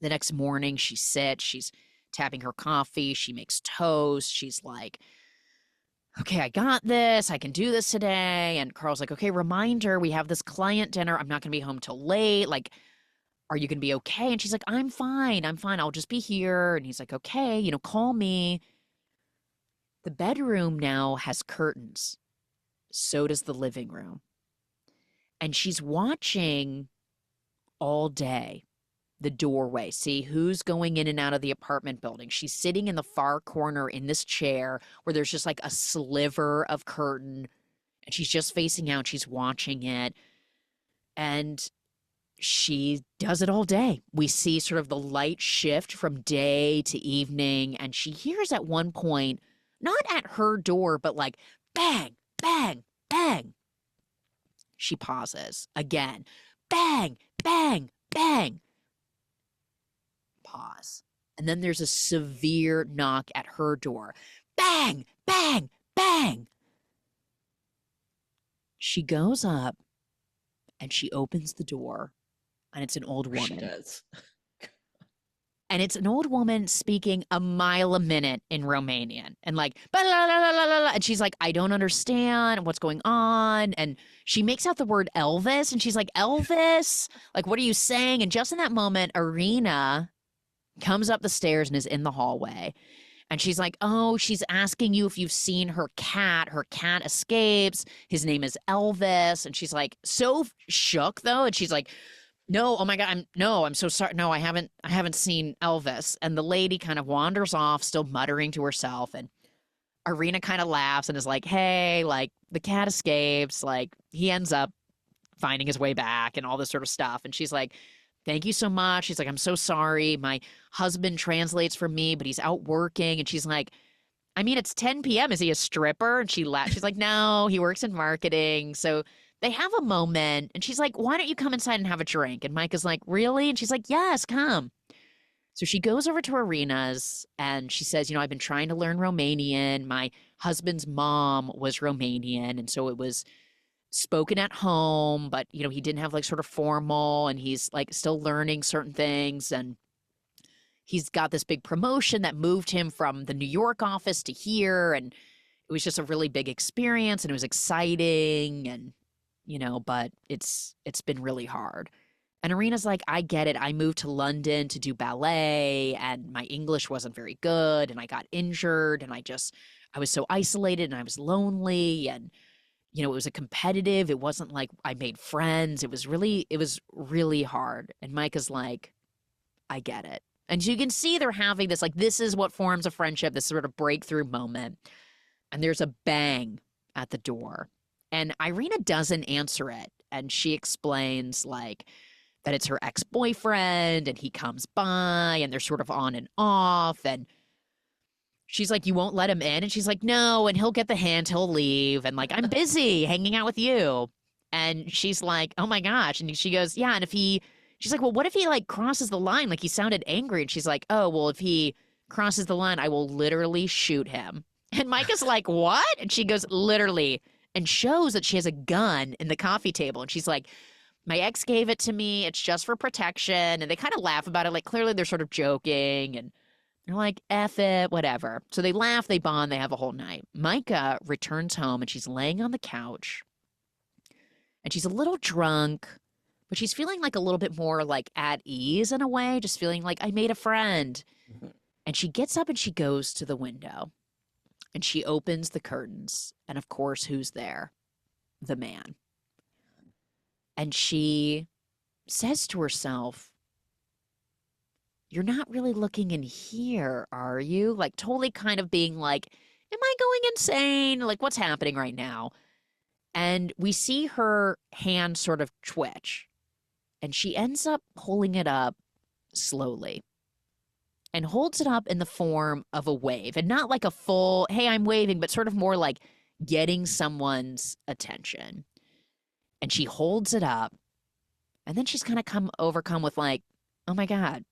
A: The next morning, she sits. She's tapping her coffee. She makes toast. She's like, okay, I got this. I can do this today. And Carl's like, okay, reminder, we have this client dinner. I'm not going to be home till late. Like, are you going to be okay? And she's like, I'm fine. I'm fine. I'll just be here. And he's like, okay, call me. The bedroom now has curtains. So does the living room. And she's watching all day the doorway, see who's going in and out of the apartment building. She's sitting in the far corner in this chair where there's just like a sliver of curtain, and she's just facing out. She's watching it, and she does it all day. We see sort of the light shift from day to evening, and she hears at one point, not at her door, but like bang, bang, bang. She pauses again. Bang, bang, bang. Pause. And then there's a severe knock at her door. Bang, bang, bang. She goes up and she opens the door, and it's an old woman.
B: She does.
A: And it's an old woman speaking a mile a minute in Romanian, and like, and she's like, I don't understand what's going on. And she makes out the word Elvis, and she's like, Elvis, like, what are you saying? And just in that moment, Irina comes up the stairs and is in the hallway. And she's like, oh, she's asking you if you've seen her cat. Her cat escapes. His name is Elvis. And she's like, so shook though. And she's like, no, oh my God, I'm so sorry. No, I haven't seen Elvis. And the lady kind of wanders off, still muttering to herself. And Irina kind of laughs and is like, hey, like, the cat escapes. Like, he ends up finding his way back and all this sort of stuff. And she's like, thank you so much. She's like, I'm so sorry. My husband translates for me, but he's out working. And she's like, I mean, it's 10 p.m. Is he a stripper? And she laughs. She's like, no, he works in marketing. So they have a moment, and she's like, why don't you come inside and have a drink? And Micah's like, really? And she's like, yes, come. So she goes over to Irina's, and she says, I've been trying to learn Romanian. My husband's mom was Romanian, and so it was spoken at home, but, he didn't have like sort of formal, and he's like still learning certain things. And he's got this big promotion that moved him from the New York office to here. And it was just a really big experience, and it was exciting. And but it's been really hard. And Irina's like, I get it. I moved to London to do ballet, and my English wasn't very good, and I got injured, and I was so isolated, and I was lonely, and it was a competitive. It wasn't like I made friends. It was really hard. And Micah's like, I get it. And you can see they're having this, like, this is what forms a friendship, this sort of breakthrough moment. And there's a bang at the door. And Irina doesn't answer it. And she explains, like, that it's her ex-boyfriend, and he comes by, and they're sort of on and off. And she's like, you won't let him in? And she's like, no, and he'll get the hint, he'll leave. And like, I'm busy hanging out with you. And she's like, oh my gosh. And she goes, yeah. And she's like, well, what if he like crosses the line? Like, he sounded angry. And she's like, oh, well, if he crosses the line, I will literally shoot him. And Micah's like, what? And she goes, literally, and shows that she has a gun in the coffee table. And she's like, my ex gave it to me. It's just for protection. And they kind of laugh about it. Like, clearly they're sort of joking, and they're like, F it, whatever. So they laugh, they bond, they have a whole night. Micah returns home, and she's laying on the couch, and she's a little drunk, but she's feeling like a little bit more like at ease in a way, just feeling like I made a friend. Mm-hmm. And she gets up and she goes to the window, and she opens the curtains. And of course, who's there? The man. And she says to herself, you're not really looking in here, are you? Like, totally kind of being like, am I going insane? Like, what's happening right now? And we see her hand sort of twitch, and she ends up pulling it up slowly and holds it up in the form of a wave, and not like a full, hey, I'm waving, but sort of more like getting someone's attention. And she holds it up, and then she's kind of overcome with like, oh my God,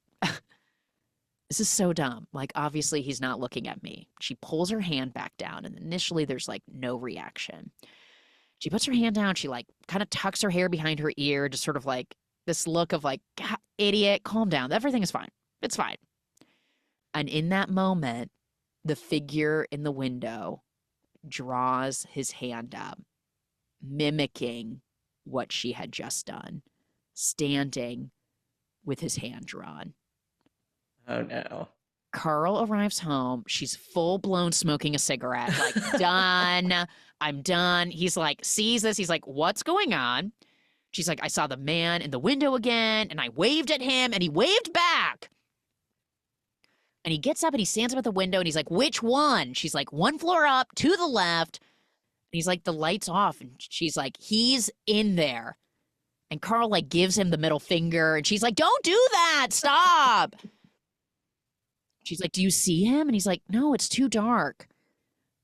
A: This is so dumb. Like, obviously, he's not looking at me. She pulls her hand back down, and initially, there's like no reaction. She puts her hand down. She like kind of tucks her hair behind her ear, just sort of like this look of like, God, idiot, calm down. Everything is fine. It's fine. And in that moment, the figure in the window draws his hand up, mimicking what she had just done, standing with his hand drawn.
B: Oh no.
A: Carl arrives home. She's full blown smoking a cigarette, like, done. I'm done. He's like, sees this. He's like, what's going on? She's like, I saw the man in the window again, and I waved at him, and he waved back. And he gets up and he stands up at the window, and he's like, which one? She's like, one floor up, to the left. And he's like, the light's off. And she's like, he's in there. And Carl like gives him the middle finger, and she's like, don't do that. Stop. She's like, do you see him? And he's like, no, it's too dark.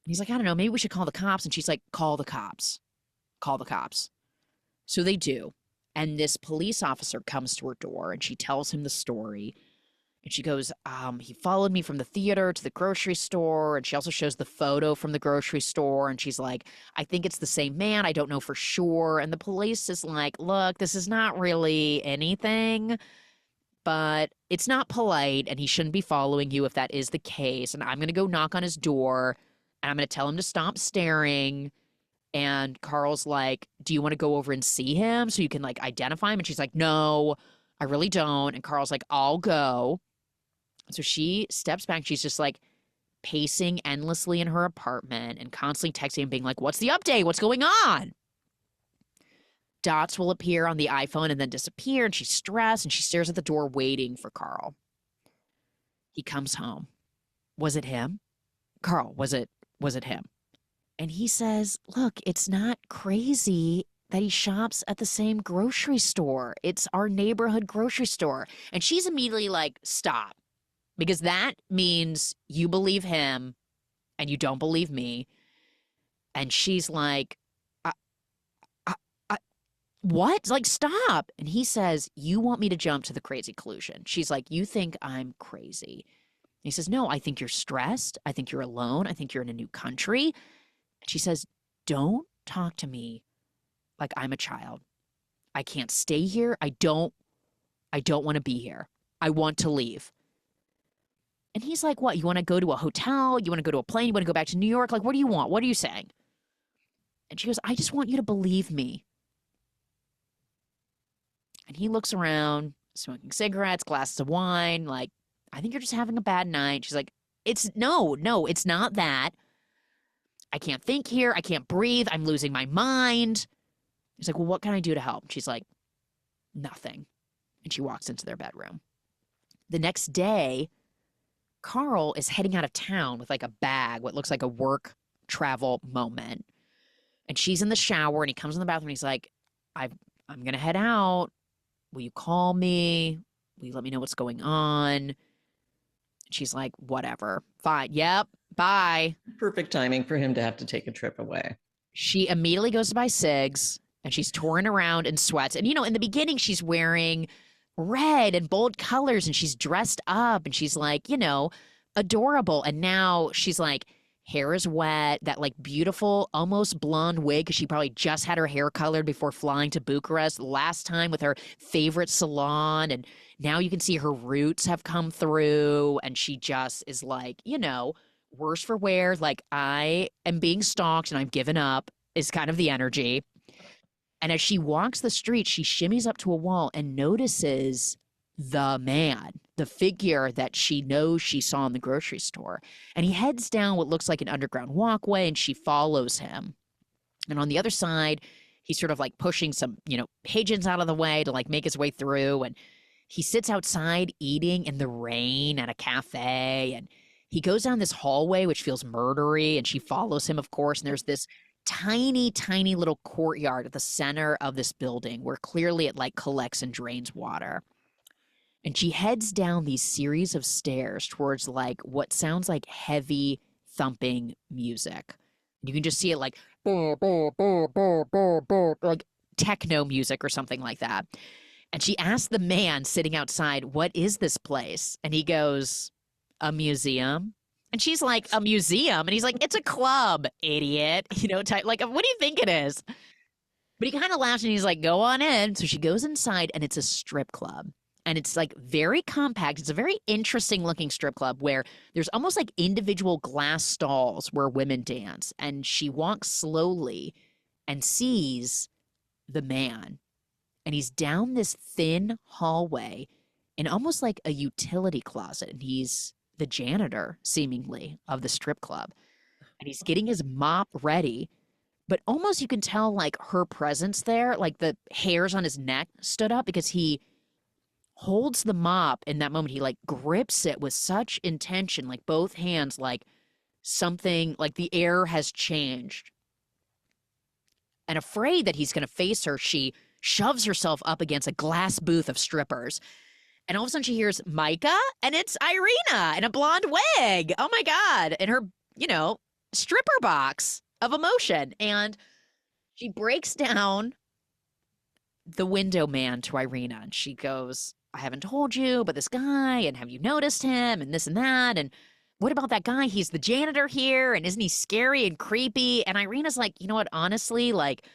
A: And he's like, I don't know, maybe we should call the cops. And she's like, call the cops. Call the cops. So they do. And this police officer comes to her door, and she tells him the story. And she goes, he followed me from the theater to the grocery store. And she also shows the photo from the grocery store. And she's like, I think it's the same man. I don't know for sure. And the police is like, look, this is not really anything, but it's not polite, and he shouldn't be following you if that is the case. And I'm going to go knock on his door, and I'm going to tell him to stop staring. And Carl's like, do you want to go over and see him so you can like identify him? And she's like, no, I really don't. And Carl's like, I'll go. So she steps back. She's just like pacing endlessly in her apartment and constantly texting and being like, what's the update? What's going on? Dots will appear on the iPhone and then disappear. And she's stressed, and she stares at the door waiting for Carl. He comes home. Was it him? Carl, was it him? And he says, look, it's not crazy that he shops at the same grocery store. It's our neighborhood grocery store. And she's immediately like, stop. Because that means you believe him and you don't believe me. And she's like, what? Like, stop. And he says, you want me to jump to the crazy conclusion. She's like, you think I'm crazy. And he says, no, I think you're stressed. I think you're alone. I think you're in a new country. And she says, don't talk to me like I'm a child. I can't stay here. I don't want to be here. I want to leave. And he's like, what? You want to go to a hotel? You want to go to a plane? You want to go back to New York? Like, what do you want? What are you saying? And she goes, I just want you to believe me. And he looks around, smoking cigarettes, glasses of wine, like, I think you're just having a bad night. She's like, no, it's not that. I can't think here. I can't breathe. I'm losing my mind. He's like, well, what can I do to help? She's like, nothing. And she walks into their bedroom. The next day, Carl is heading out of town with like a bag, what looks like a work travel moment. And she's in the shower, and he comes in the bathroom, and he's like, I'm going to head out. Will you call me? Will you let me know what's going on? And she's like, whatever. Fine. Yep. Bye.
B: Perfect timing for him to have to take a trip away.
A: She immediately goes to buy cigs, and she's touring around in sweats. And, you know, in the beginning, she's wearing red and bold colors, and she's dressed up, and she's like, you know, adorable. And now she's like, hair is wet, that like beautiful, almost blonde wig, because she probably just had her hair colored before flying to Bucharest last time with her favorite salon. And now you can see her roots have come through, and she just is like, you know, worse for wear. Like, I am being stalked and I've given up is kind of the energy. And as she walks the street, she shimmies up to a wall and notices the man, the figure that she knows she saw in the grocery store. And he heads down what looks like an underground walkway, and she follows him. And on the other side, he's sort of like pushing some, you know, pigeons out of the way to like make his way through. And he sits outside eating in the rain at a cafe. And he goes down this hallway, which feels murdery. And she follows him, of course. And there's this tiny, tiny little courtyard at the center of this building where clearly it like collects and drains water. And she heads down these series of stairs towards like what sounds like heavy thumping music. You can just see it like like techno music or something like that. And she asked the man sitting outside, "What is this place?" And he goes, "A museum." And she's like, "A museum?" And he's like, "It's a club, idiot." Type like, "What do you think it is?" But he kind of laughs and he's like, "Go on in." So she goes inside and it's a strip club. And it's like very compact. It's a very interesting looking strip club where there's almost like individual glass stalls where women dance. And she walks slowly and sees the man. And he's down this thin hallway in almost like a utility closet. And he's the janitor, seemingly, of the strip club. And he's getting his mop ready. But almost you can tell like her presence there, like the hairs on his neck stood up because he holds the mop in that moment. He like grips it with such intention, like both hands, like something, like the air has changed. And afraid that he's going to face her, she shoves herself up against a glass booth of strippers. And all of a sudden she hears Micah, and it's Irina in a blonde wig. Oh my God. In her, stripper box of emotion. And she breaks down the window man to Irina. And she goes, "I haven't told you, but this guy, and have you noticed him? And this and that. And what about that guy? He's the janitor here. And isn't he scary and creepy?" And Irina's like, "You know what? Honestly, like,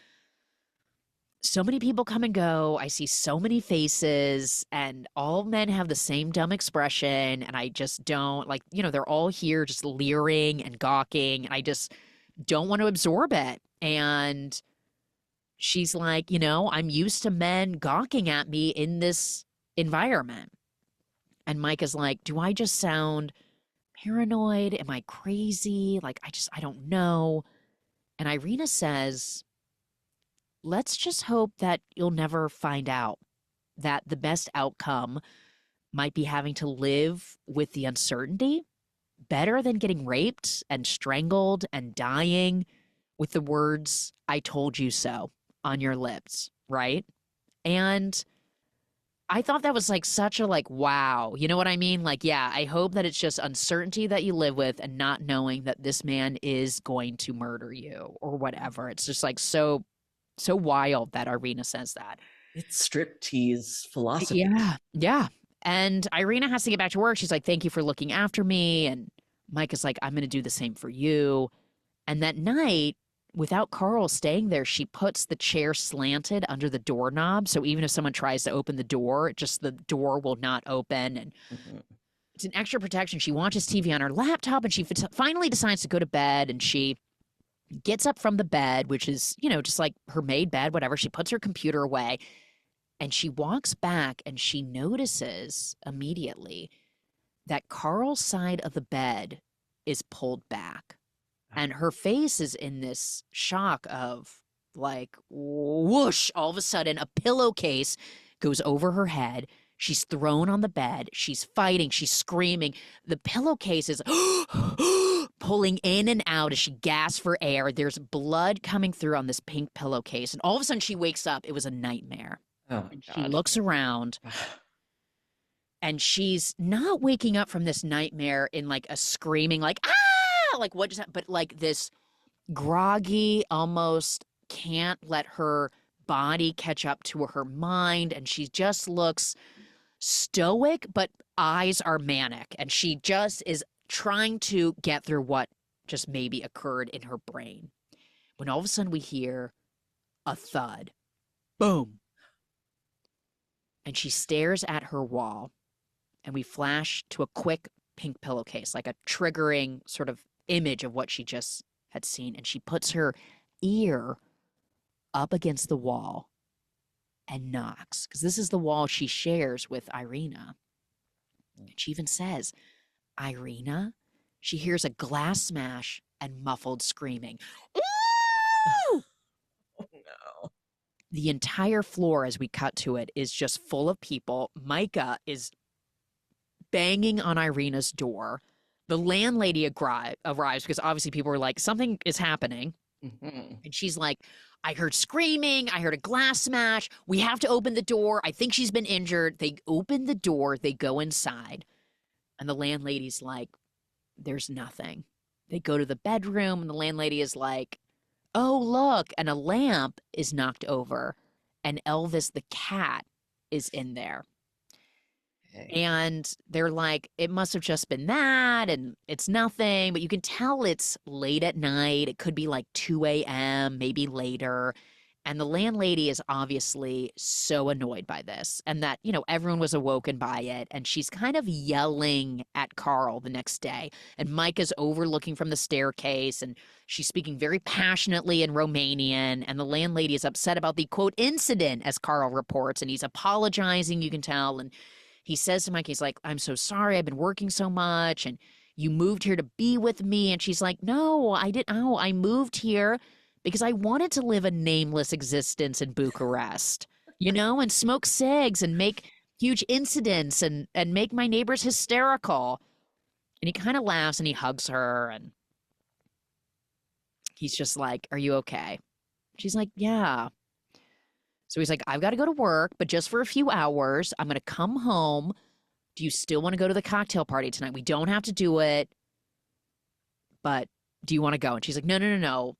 A: so many people come and go. I see so many faces, and all men have the same dumb expression. And I just don't like, they're all here just leering and gawking. And I just don't want to absorb it." And she's like, "I'm used to men gawking at me in this environment." And Mike is like, "Do I just sound paranoid? Am I crazy? Like, I don't know." And Irina says, "Let's just hope that you'll never find out, that the best outcome might be having to live with the uncertainty, better than getting raped and strangled and dying with the words, 'I told you so,' on your lips," right? And I thought that was like such a like, wow. You know what I mean? Like, yeah, I hope that it's just uncertainty that you live with and not knowing that this man is going to murder you or whatever. It's just like so wild that Irina says that.
B: It's striptease philosophy.
A: Yeah. Yeah. And Irina has to get back to work. She's like, "Thank you for looking after me." And Mike is like, "I'm going to do the same for you." And that night, without Carl staying there, she puts the chair slanted under the doorknob. So even if someone tries to open the door, just the door will not open. And it's an extra protection. She watches TV on her laptop and she finally decides to go to bed. And she gets up from the bed, which is, just like her made bed, whatever. She puts her computer away and she walks back and she notices immediately that Carl's side of the bed is pulled back. And her face is in this shock of like, whoosh, all of a sudden a pillowcase goes over her head. She's thrown on the bed. She's fighting. She's screaming. The pillowcase is pulling in and out as she gasps for air. There's blood coming through on this pink pillowcase. And all of a sudden she wakes up. It was a nightmare.
B: Oh,
A: and
B: God.
A: She looks around and she's not waking up from this nightmare in like a screaming, like, "Ah!" Like what just happened? But like this groggy, almost can't let her body catch up to her mind. And she just looks stoic, but eyes are manic. And she just is trying to get through what just maybe occurred in her brain. When all of a sudden we hear a thud. Boom. And she stares at her wall. And we flash to a quick pink pillowcase, like a triggering sort of image of what she just had seen. And she puts her ear up against the wall and knocks, because this is the wall she shares with Irina. And she even says, "Irina?" She hears a glass smash and muffled screaming. Ooh!
B: Oh, no.
A: The entire floor, as we cut to it, is just full of people. Micah is banging on Irina's door. The landlady arrives because obviously people were like, something is happening. And she's like, "I heard screaming. I heard a glass smash. We have to open the door. I think she's been injured." They open the door. They go inside. And the landlady's like, "There's nothing." They go to the bedroom and the landlady is like, "Oh, look." And a lamp is knocked over. And Elvis the cat is in there.
B: Okay.
A: And they're like, it must have just been that, and it's nothing, but you can tell it's late at night. It could be like 2 a.m., maybe later. And the landlady is obviously so annoyed by this and that, everyone was awoken by it. And she's kind of yelling at Carl the next day. And Micah's overlooking from the staircase and she's speaking very passionately in Romanian. And the landlady is upset about the quote incident, as Carl reports. And he's apologizing, you can tell. And he says to Mike, he's like, I'm so sorry. I've been working so much. And you moved here to be with me. And she's like, no, I didn't. Oh, I moved here because I wanted to live a nameless existence in Bucharest, and smoke cigs and make huge incidents and make my neighbors hysterical. And he kind of laughs and he hugs her and he's just like, are you okay? She's like, yeah. So he's like, I've got to go to work, but just for a few hours. I'm going to come home. Do you still want to go to the cocktail party tonight? We don't have to do it, but do you want to go? And she's like, no, no, no, no.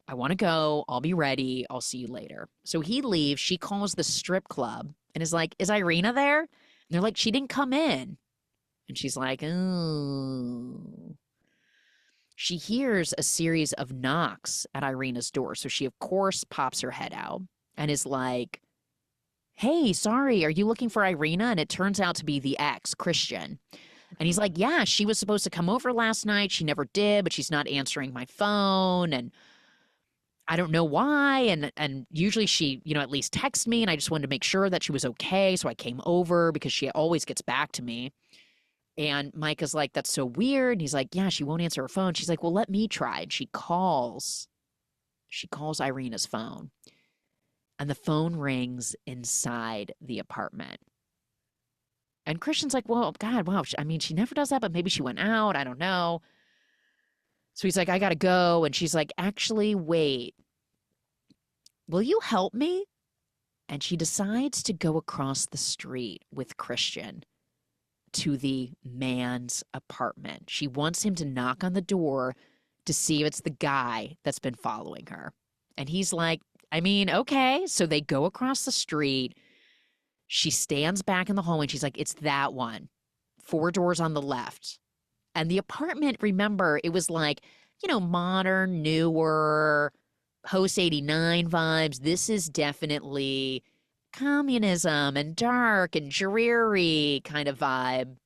A: I want to go. I'll be ready. I'll see you later. So he leaves. She calls the strip club and is like, is Irina there? And they're like, she didn't come in. And she's like, oh. She hears a series of knocks at Irina's door. So she, of course, pops her head out and is like, hey, sorry, are you looking for Irina? And it turns out to be the ex, Christian. And he's like, yeah, she was supposed to come over last night. She never did, but she's not answering my phone. And I don't know why. And usually she, at least texts me. And I just wanted to make sure that she was okay. So I came over because she always gets back to me. And Micah's like, that's so weird. And he's like, yeah, she won't answer her phone. She's like, well, let me try. And she calls Irina's phone. And the phone rings inside the apartment. And Christian's like, well, God, wow. I mean, she never does that, but maybe she went out. I don't know. So he's like, I got to go. And she's like, actually, wait. Will you help me? And she decides to go across the street with Christian to the man's apartment. She wants him to knock on the door to see if it's the guy that's been following her. And he's like, I mean, okay. So they go across the street. She stands back in the hallway and she's like, it's that one. 4 doors on the left. And the apartment, remember, it was like, modern, newer, Post 89 vibes. This is definitely communism and dark and dreary kind of vibe.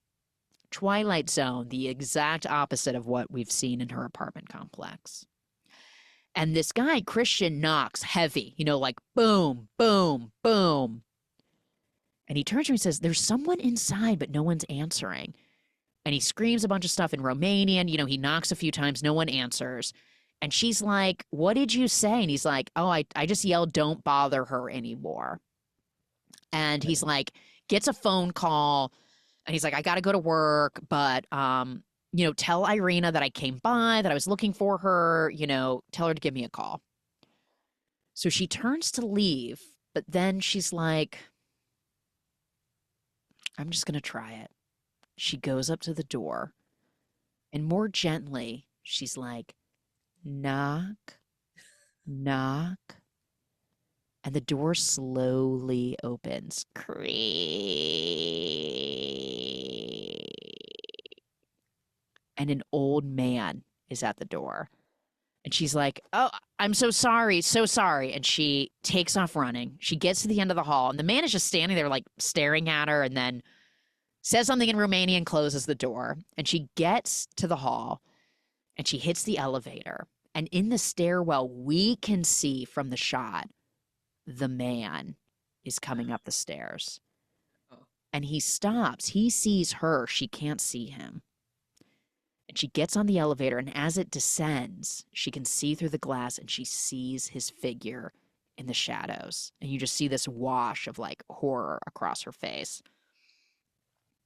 A: Twilight Zone, the exact opposite of what we've seen in her apartment complex. And this guy, Christian, knocks heavy, like boom, boom, boom. And he turns to me and says, there's someone inside, but no one's answering. And he screams a bunch of stuff in Romanian. He knocks a few times. No one answers. And she's like, what did you say? And he's like, oh, I just yelled, don't bother her anymore. And he's like, gets a phone call. And he's like, I got to go to work. But, tell Irina that I came by, that I was looking for her. Tell her to give me a call. So she turns to leave. But then she's like, I'm just going to try it. She goes up to the door and more gently, she's like, knock, knock. And the door slowly opens. Creak. And an old man is at the door. And she's like, oh, I'm so sorry, so sorry. And she takes off running. She gets to the end of the hall. And the man is just standing there like staring at her and then says something in Romanian and closes the door. And she gets to the hall and she hits the elevator. And in the stairwell, we can see from the shot, the man is coming up the stairs. And he stops. He sees her. She can't see him. And she gets on the elevator. And as it descends, she can see through the glass and she sees his figure in the shadows. And you just see this wash of like horror across her face.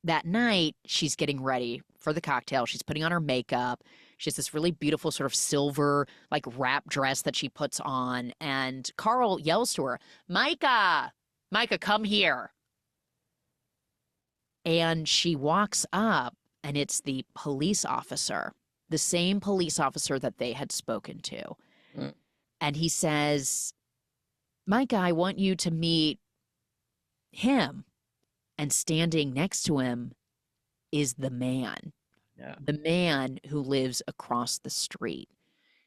A: That night, she's getting ready for the cocktail. She's putting on her makeup. She has this really beautiful sort of silver, like wrap dress that she puts on. And Carl yells to her, Micah, come here. And she walks up and it's the police officer, the same police officer that they had spoken to. Mm. And he says, Micah, I want you to meet him. And standing next to him is the man.
B: Yeah.
A: The man who lives across the street.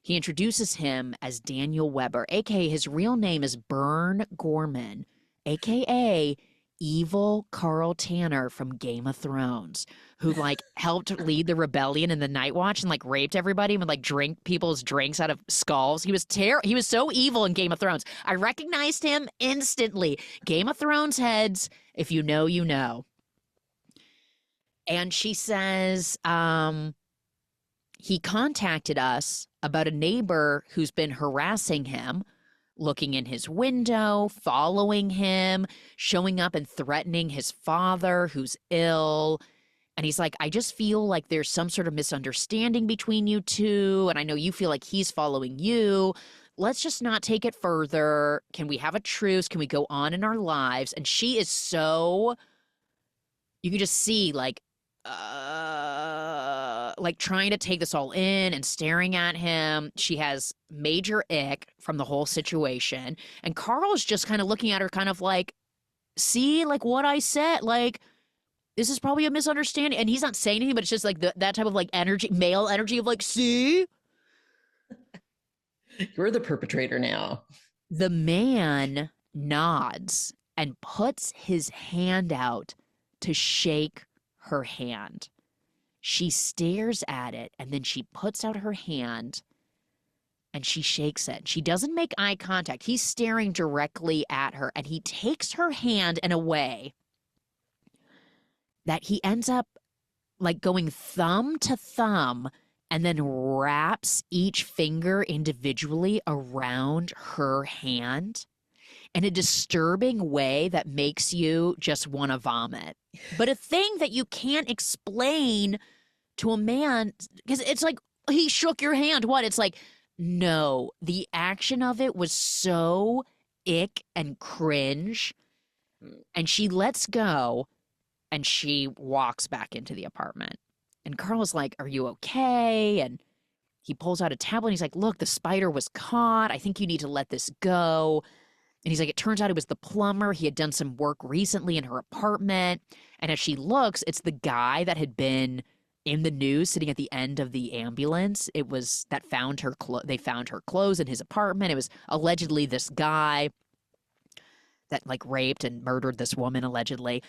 A: He introduces him as Daniel Weber, aka his real name is Burn Gorman, aka evil Carl Tanner from Game of Thrones, who like helped lead the rebellion in the Night Watch and like raped everybody and would like drink people's drinks out of skulls. He was he was so evil in Game of Thrones. I recognized him instantly. Game of Thrones heads, if you know, you know. And she says, he contacted us about a neighbor who's been harassing him, looking in his window, following him, showing up and threatening his father who's ill. And he's like, I just feel like there's some sort of misunderstanding between you two. And I know you feel like he's following you. Let's just not take it further. Can we have a truce? Can we go on in our lives? And she is so, you can just see like trying to take this all in and staring at him. She has major ick from the whole situation. And Carl's just kind of looking at her kind of like, see, like what I said, like, this is probably a misunderstanding. And he's not saying anything, but it's just like that type of like energy, male energy of like, see?
B: You're the perpetrator now.
A: The man nods and puts his hand out to shake her hand. She stares at it and then she puts out her hand and she shakes it. She doesn't make eye contact. He's staring directly at her and he takes her hand in a way that he ends up like going thumb to thumb and then wraps each finger individually around her hand in a disturbing way that makes you just want to vomit. But a thing that you can't explain to a man, because it's like, he shook your hand. What? It's like, no, the action of it was so ick and cringe. And she lets go and she walks back into the apartment. And Carl's like, are you okay? And he pulls out a tablet and he's like, look, the spider was caught. I think you need to let this go. And he's like, it turns out it was the plumber. He had done some work recently in her apartment. And as she looks, it's the guy that had been in the news sitting at the end of the ambulance. It was that found her they found her clothes in his apartment. It was allegedly this guy that like raped and murdered this woman allegedly.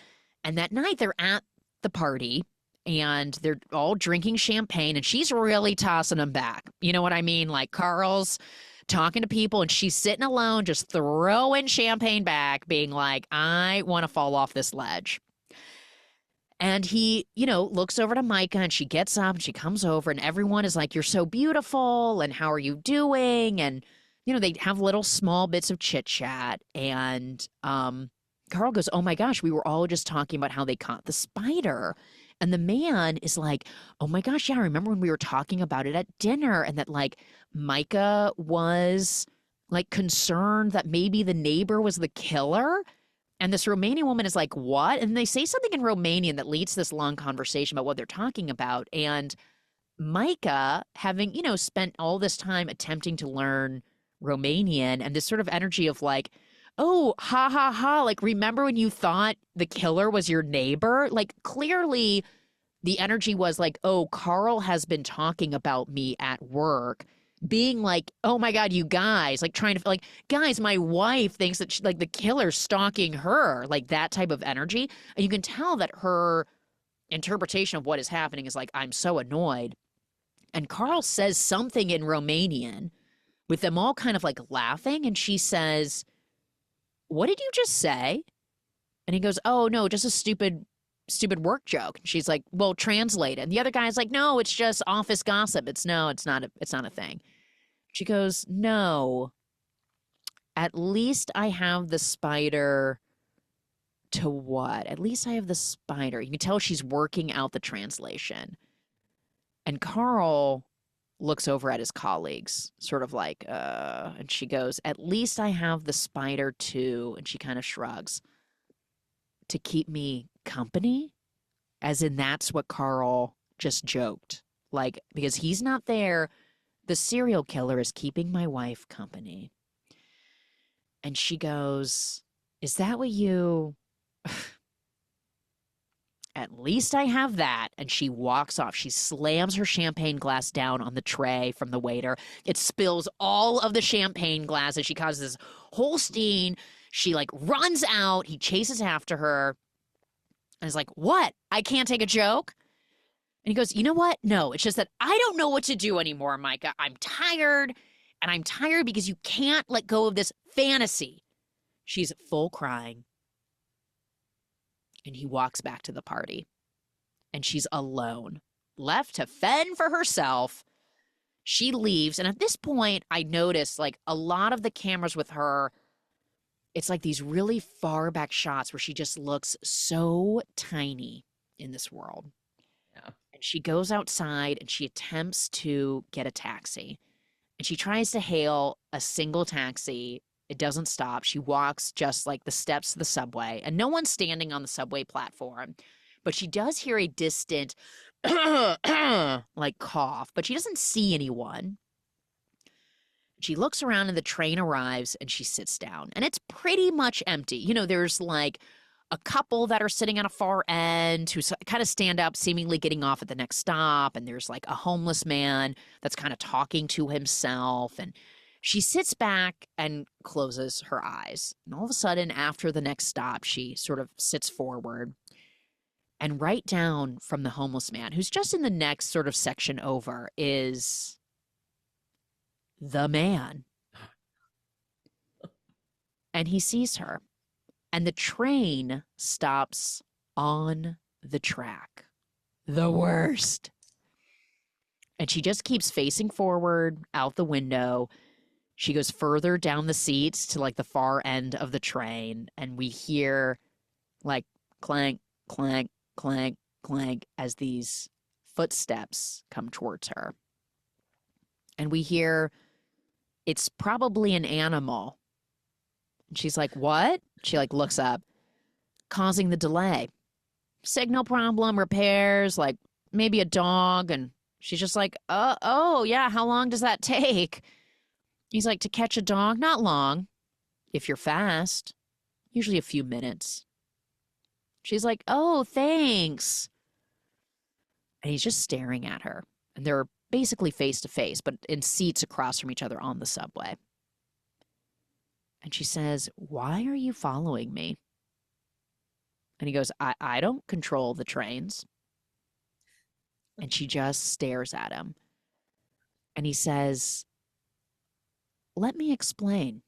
A: And that night they're at the party and they're all drinking champagne and she's really tossing them back. You know what I mean? Like Carl's talking to people and she's sitting alone, just throwing champagne back, being like, I want to fall off this ledge. And he, you know, looks over to Micah and she gets up and she comes over and everyone is like, you're so beautiful. And how are you doing? And, you know, they have little small bits of chit chat. And Carl goes, oh my gosh, we were all just talking about how they caught the spider. And the man is like, oh my gosh, yeah, I remember when we were talking about it at dinner and that like Micah was like concerned that maybe the neighbor was the killer. And this Romanian woman is like, what? And they say something in Romanian that leads to this long conversation about what they're talking about. And Micah, having, you know, spent all this time attempting to learn Romanian and this sort of energy of like, oh, ha, ha, ha. Like, remember when you thought the killer was your neighbor? Like, clearly the energy was like, oh, Carl has been talking about me at work. Being like, oh my God, you guys, like trying to, like, guys, my wife thinks that like the killer's stalking her, like that type of energy. And you can tell that her interpretation of what is happening is like, I'm so annoyed. And Carl says something in Romanian with them all kind of like laughing. And she says, what did you just say? And he goes, oh no, just a stupid work joke. And she's like, well, translate it. And the other guy's like, no, it's just office gossip. It's not a thing. She goes, no, at least I have the spider to what? At least I have the spider. You can tell she's working out the translation. And Carl looks over at his colleagues, sort of like, and she goes, at least I have the spider too. And she kind of shrugs. To keep me company? As in, that's what Carl just joked. Like, because he's not there, the serial killer is keeping my wife company. And she goes, is that what you At least I have that. And she walks off. She slams her champagne glass down on the tray from the waiter. It spills all of the champagne glasses. She causes this whole scene. She like runs out. He chases after her and is like, "What? I can't take a joke?" And he goes, "You know what? No, it's just that I don't know what to do anymore, Micah. I'm tired. And I'm tired because you can't let go of this fantasy." She's full crying. And he walks back to the party. And she's alone, left to fend for herself. She leaves. And at this point, I noticed like a lot of the cameras with her, it's like these really far back shots where she just looks so tiny in this world.
B: Yeah.
A: And she goes outside and she attempts to get a taxi. And she tries to hail a single taxi. It doesn't stop. She walks just like the steps to the subway, and no one's standing on the subway platform. But she does hear a distant like cough, but she doesn't see anyone. She looks around and the train arrives and she sits down, and it's pretty much empty. You know, there's like a couple that are sitting on a far end who kind of stand up, seemingly getting off at the next stop. And there's like a homeless man that's kind of talking to himself. And she sits back and closes her eyes. And all of a sudden, after the next stop, she sort of sits forward. And right down from the homeless man, who's just in the next sort of section over, is the man. And he sees her. And the train stops on the track. The worst. And she just keeps facing forward out the window. She goes further down the seats to like the far end of the train. And we hear like clank, clank, clank, clank as these footsteps come towards her. And we hear, "It's probably an animal." And she's like, "What?" She like looks up, "Causing the delay. Signal problem, repairs, like maybe a dog." And she's just like, oh, yeah, how long does that take?" He's like, "To catch a dog, not long. If you're fast, usually a few minutes." She's like, "Oh, thanks." And he's just staring at her. And they're basically face to face, but in seats across from each other on the subway. And she says, "Why are you following me?" And he goes, I don't control the trains." And she just stares at him. And he says, "Let me explain.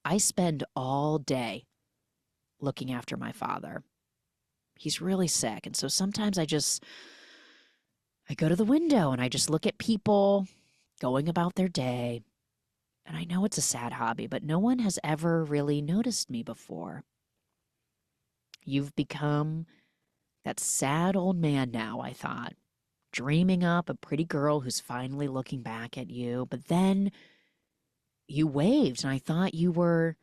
A: I spend all day looking after my father. He's really sick. And so sometimes I go to the window and I just look at people going about their day. And I know it's a sad hobby, but no one has ever really noticed me before. You've become that sad old man now," I thought, "dreaming up a pretty girl who's finally looking back at you. But then you waved and I thought you were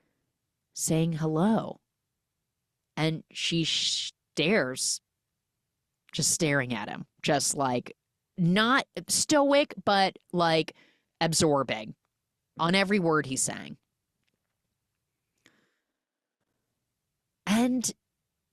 A: saying hello." And she stares, just staring at him, just like not stoic, but like absorbing on every word he's saying. And,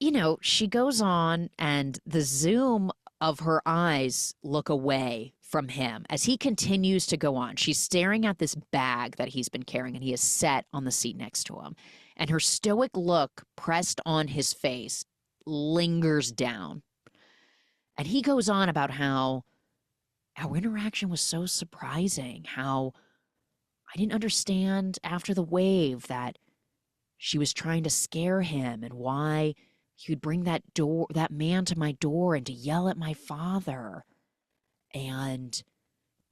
A: you know, she goes on and the zoom of her eyes look away from him as he continues to go on. She's staring at this bag that he's been carrying and he is set on the seat next to him. And her stoic look pressed on his face lingers down. And he goes on about how our interaction was so surprising, how I didn't understand after the wave that she was trying to scare him and why he would bring that man to my door and to yell at my father and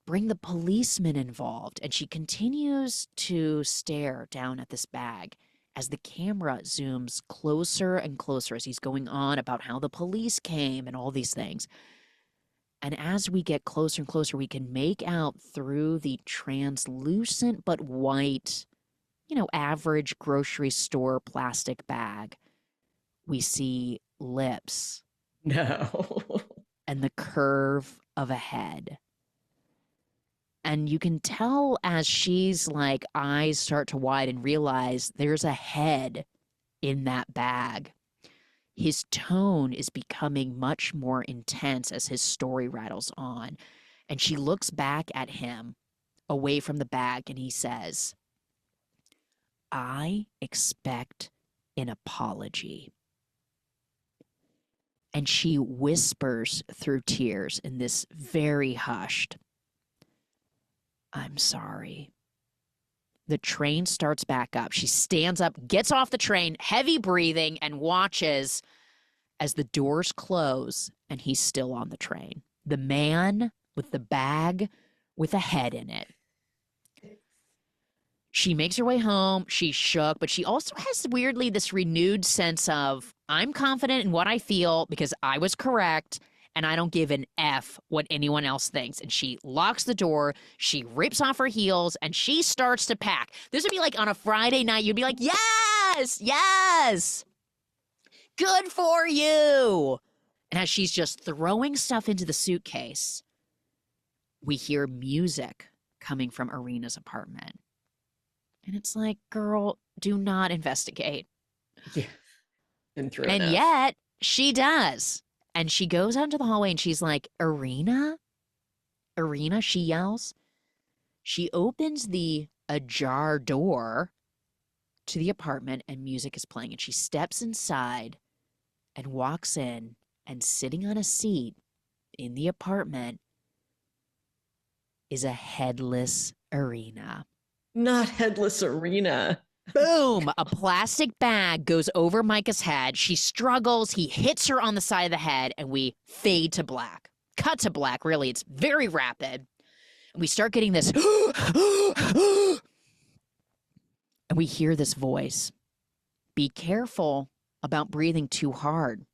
A: bring the policeman involved. And she continues to stare down at this bag as the camera zooms closer and closer as he's going on about how the police came and all these things. And as we get closer and closer, we can make out through the translucent but white, you know, average grocery store plastic bag, we see lips.
B: No.
A: And the curve of a head. And you can tell as she's like eyes start to widen, realize there's a head in that bag. his tone is becoming much more intense as his story rattles on. And she looks back at him away from the bag and he says, I expect an apology. And she whispers through tears in this very hushed, I'm sorry. The train starts back up. She stands up, gets off the train, heavy breathing, and watches as the doors close and he's still on the train. The man with the bag with a head in it. She makes her way home. She's shook, but she also has weirdly this renewed sense of, I'm confident in what I feel because I was correct and I don't give an F what anyone else thinks. And she locks the door. She rips off her heels and she starts to pack. This would be like on a Friday night. You'd be like, yes, yes, good for you. And as she's just throwing stuff into the suitcase, we hear music coming from Irina's apartment. And it's like, girl, do not investigate.
B: Yeah. Been through
A: and
B: enough.
A: Yet she does. And she goes out into the hallway and she's like, Irina? Irina, she yells. She opens the ajar door to the apartment and music is playing. And she steps inside and walks in, and sitting on a seat in the apartment is a headless Irina.
B: Not headless Irina.
A: Boom! A plastic bag goes over Micah's head. She struggles. He hits her on the side of the head, and we fade to black. Cut to black, really. It's very rapid. And we start getting this. And we hear this voice. Be careful about breathing too hard.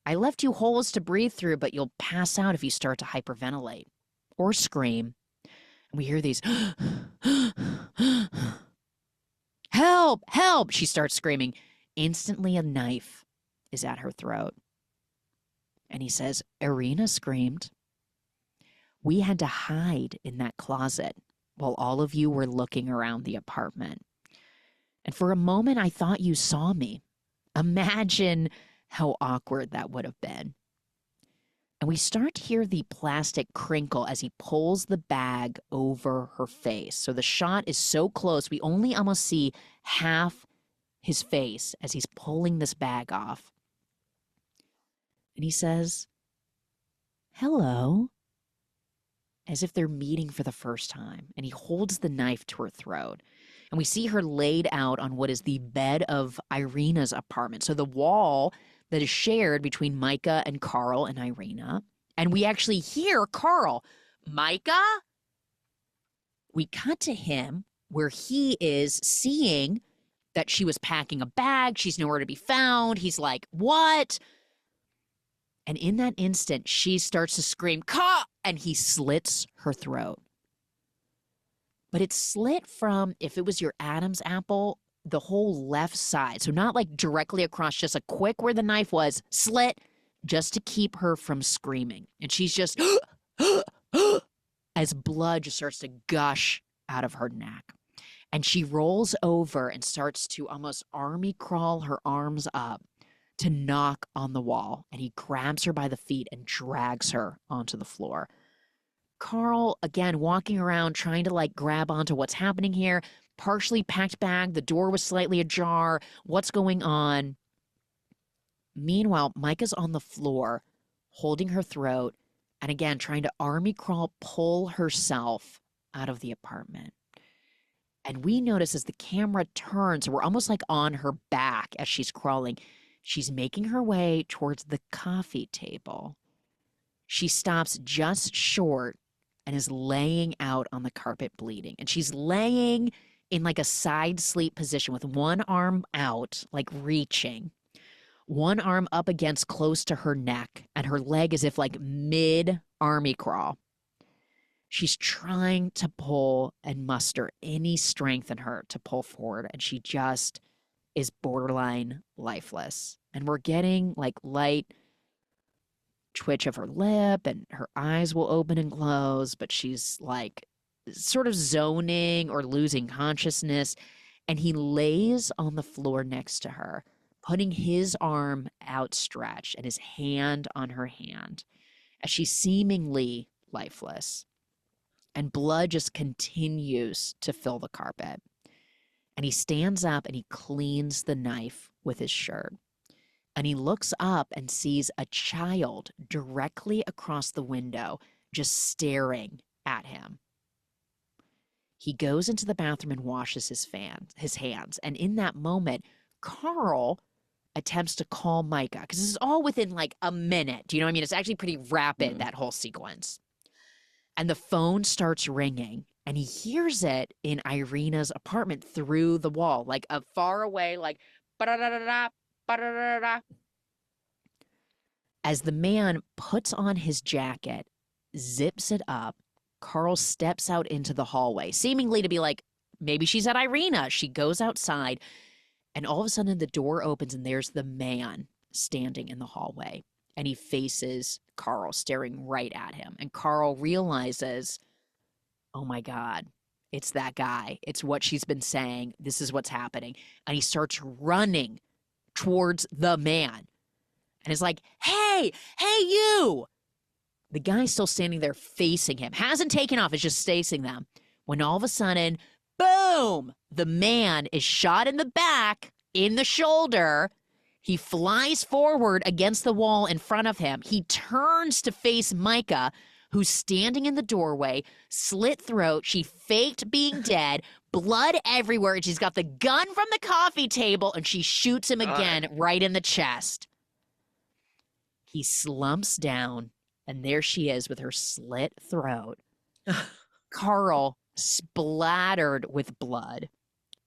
A: I left you holes to breathe through, but you'll pass out if you start to hyperventilate or scream. And we hear these. Help! Help! She starts screaming. Instantly, a knife is at her throat. And he says, Irina screamed. We had to hide in that closet while all of you were looking around the apartment. And for a moment, I thought you saw me. Imagine how awkward that would have been. And we start to hear the plastic crinkle as he pulls the bag over her face. So the shot is so close, we only almost see half his face as he's pulling this bag off. And he says, hello, as if they're meeting for the first time. And he holds the knife to her throat. And we see her laid out on what is the bed of Irina's apartment. So the wall that is shared between Micah and Carl and Irina. And we actually hear Carl, Micah? We cut to him where he is seeing that she was packing a bag. She's nowhere to be found. He's like, what? And in that instant, she starts to scream, Ka! And he slits her throat. But it's slit from, if it was your Adam's apple, the whole left side. So not like directly across, just a quick where the knife was, slit, just to keep her from screaming. And she's just, as blood just starts to gush out of her neck. And she rolls over and starts to almost army crawl her arms up to knock on the wall. And he grabs her by the feet and drags her onto the floor. Carl, again, walking around, trying to like grab onto what's happening here. Partially packed bag. The door was slightly ajar. What's going on? Meanwhile, Micah's on the floor, holding her throat, and again, trying to army crawl, pull herself out of the apartment. And we notice as the camera turns, we're almost like on her back as she's crawling. She's making her way towards the coffee table. She stops just short and is laying out on the carpet bleeding. And she's laying in like a side sleep position with one arm out, like reaching, one arm up against close to her neck, and her leg as if like mid army crawl. She's trying to pull and muster any strength in her to pull forward, and she just is borderline lifeless. And we're getting like light twitch of her lip, and her eyes will open and close, but she's like sort of zoning or losing consciousness. And he lays on the floor next to her, putting his arm outstretched and his hand on her hand as she's seemingly lifeless. And blood just continues to fill the carpet. And he stands up and he cleans the knife with his shirt. And he looks up and sees a child directly across the window just staring at him. He goes into the bathroom and washes his hands. And in that moment, Carl attempts to call Micah, because this is all within like a minute. Do you know what I mean? It's actually pretty rapid, that whole sequence. And the phone starts ringing, and he hears it in Irina's apartment through the wall, like a far away, like ba-da-da-da-da, ba-da-da-da-da. As the man puts on his jacket, zips it up, Carl steps out into the hallway, seemingly to be like, maybe she's at Irina. She goes outside, and all of a sudden the door opens, and there's the man standing in the hallway. And he faces Carl, staring right at him. And Carl realizes, oh my God, it's that guy. It's what she's been saying. This is what's happening. And he starts running towards the man. And is like, hey, you. The guy's still standing there facing him. Hasn't taken off. It's just facing them. When all of a sudden, boom, the man is shot in the back, in the shoulder. He flies forward against the wall in front of him. He turns to face Micah, who's standing in the doorway, slit throat. She faked being dead, blood everywhere, and she's got the gun from the coffee table, and she shoots him again right in the chest. He slumps down, and there she is with her slit throat. Carl, splattered with blood,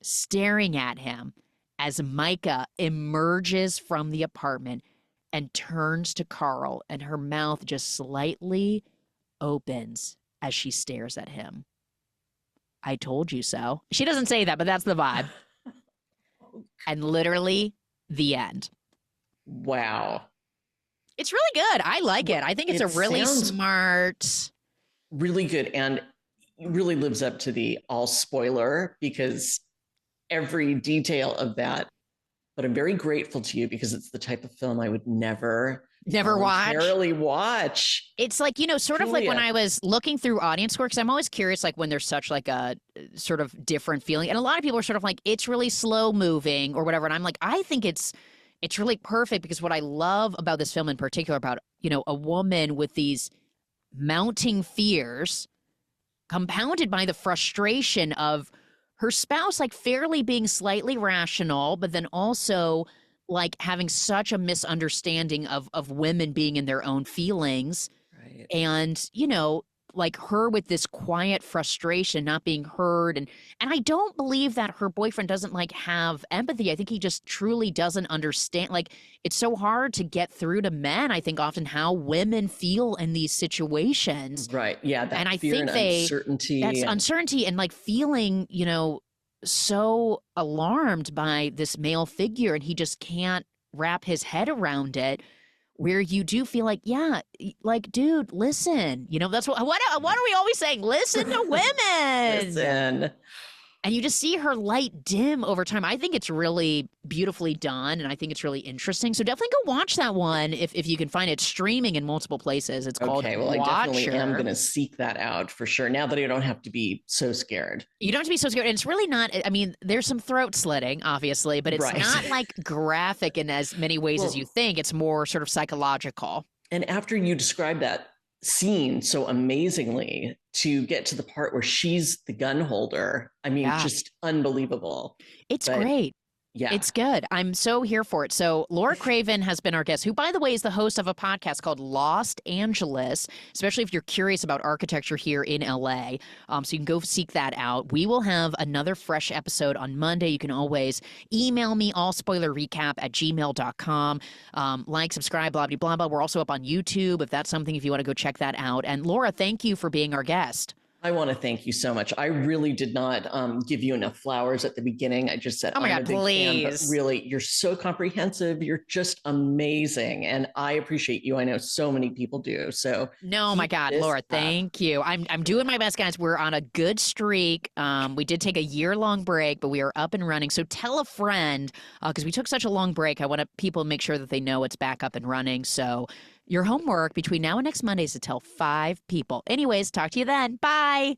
A: staring at him as Micah emerges from the apartment and turns to Carl, and her mouth just slightly opens as she stares at him. I told you so. She doesn't say that, but that's the vibe. And literally the end.
B: Wow.
A: It's really good. I like it. I think it's a really smart.
B: Really good. And it really lives up to the all spoiler, because every detail of that. But I'm very grateful to you, because it's the type of film I would never watch.
A: It's like, sort of like when I was looking through audience score, because I'm always curious, like when there's such like a sort of different feeling. And a lot of people are sort of like, it's really slow moving or whatever. And I'm like, I think it's really perfect, because what I love about this film in particular, about, a woman with these mounting fears compounded by the frustration of her spouse, like fairly being slightly rational, but then also like having such a misunderstanding of women being in their own feelings.
B: Right.
A: And, like her with this quiet frustration, not being heard. And I don't believe that her boyfriend doesn't like have empathy. I think he just truly doesn't understand. Like, it's so hard to get through to men, I think, often how women feel in these situations.
B: Right. Yeah. That
A: and I
B: fear
A: think
B: and uncertainty.
A: That's uncertainty and like feeling, so alarmed by this male figure, and he just can't wrap his head around it. Where you do feel like, yeah, like, dude, listen. That's what are we always saying? Listen to women.
B: Listen.
A: And you just see her light dim over time. I think it's really beautifully done, and I think it's really interesting. So definitely go watch that one if you can find it. It's streaming in multiple places. It's called
B: Watcher. I definitely am going to seek that out for sure, now that I don't have to be so scared.
A: You don't have to be so scared. And it's really not, I mean, there's some throat slitting, obviously, but it's not like graphic in as many ways as you think. It's more sort of psychological. And
B: after you describe that scene so amazingly, to get to the part where she's the gun holder, I mean, just unbelievable.
A: It's great.
B: Yeah.
A: It's good. I'm so here for it. So Laura Craven has been our guest, who, by the way, is the host of a podcast called Lost Angeles, especially if you're curious about architecture here in LA. So you can go seek that out. We will have another fresh episode on Monday. You can always email me, allspoilerrecap@gmail.com. Like, subscribe, blah, blah, blah, blah. We're also up on YouTube, if that's something, if you want to go check that out. And Laura, thank you for being our guest.
B: I want to thank you so much. I really did not give you enough flowers at the beginning. I just said
A: Oh my
B: I'm a
A: God,
B: big fan, but
A: please.
B: really, you're so comprehensive. You're just amazing. And I appreciate you. I know so many people do. So
A: No, my
B: keep
A: God,
B: this
A: Laura,
B: up.
A: thank you. I'm doing my best, guys. We're on a good streak. We did take a year-long break, but we are up and running. So tell a friend, because we took such a long break. I want people to make sure that they know it's back up and running. So your homework between now and next Monday is to tell 5 people. Anyways, talk to you then. Bye.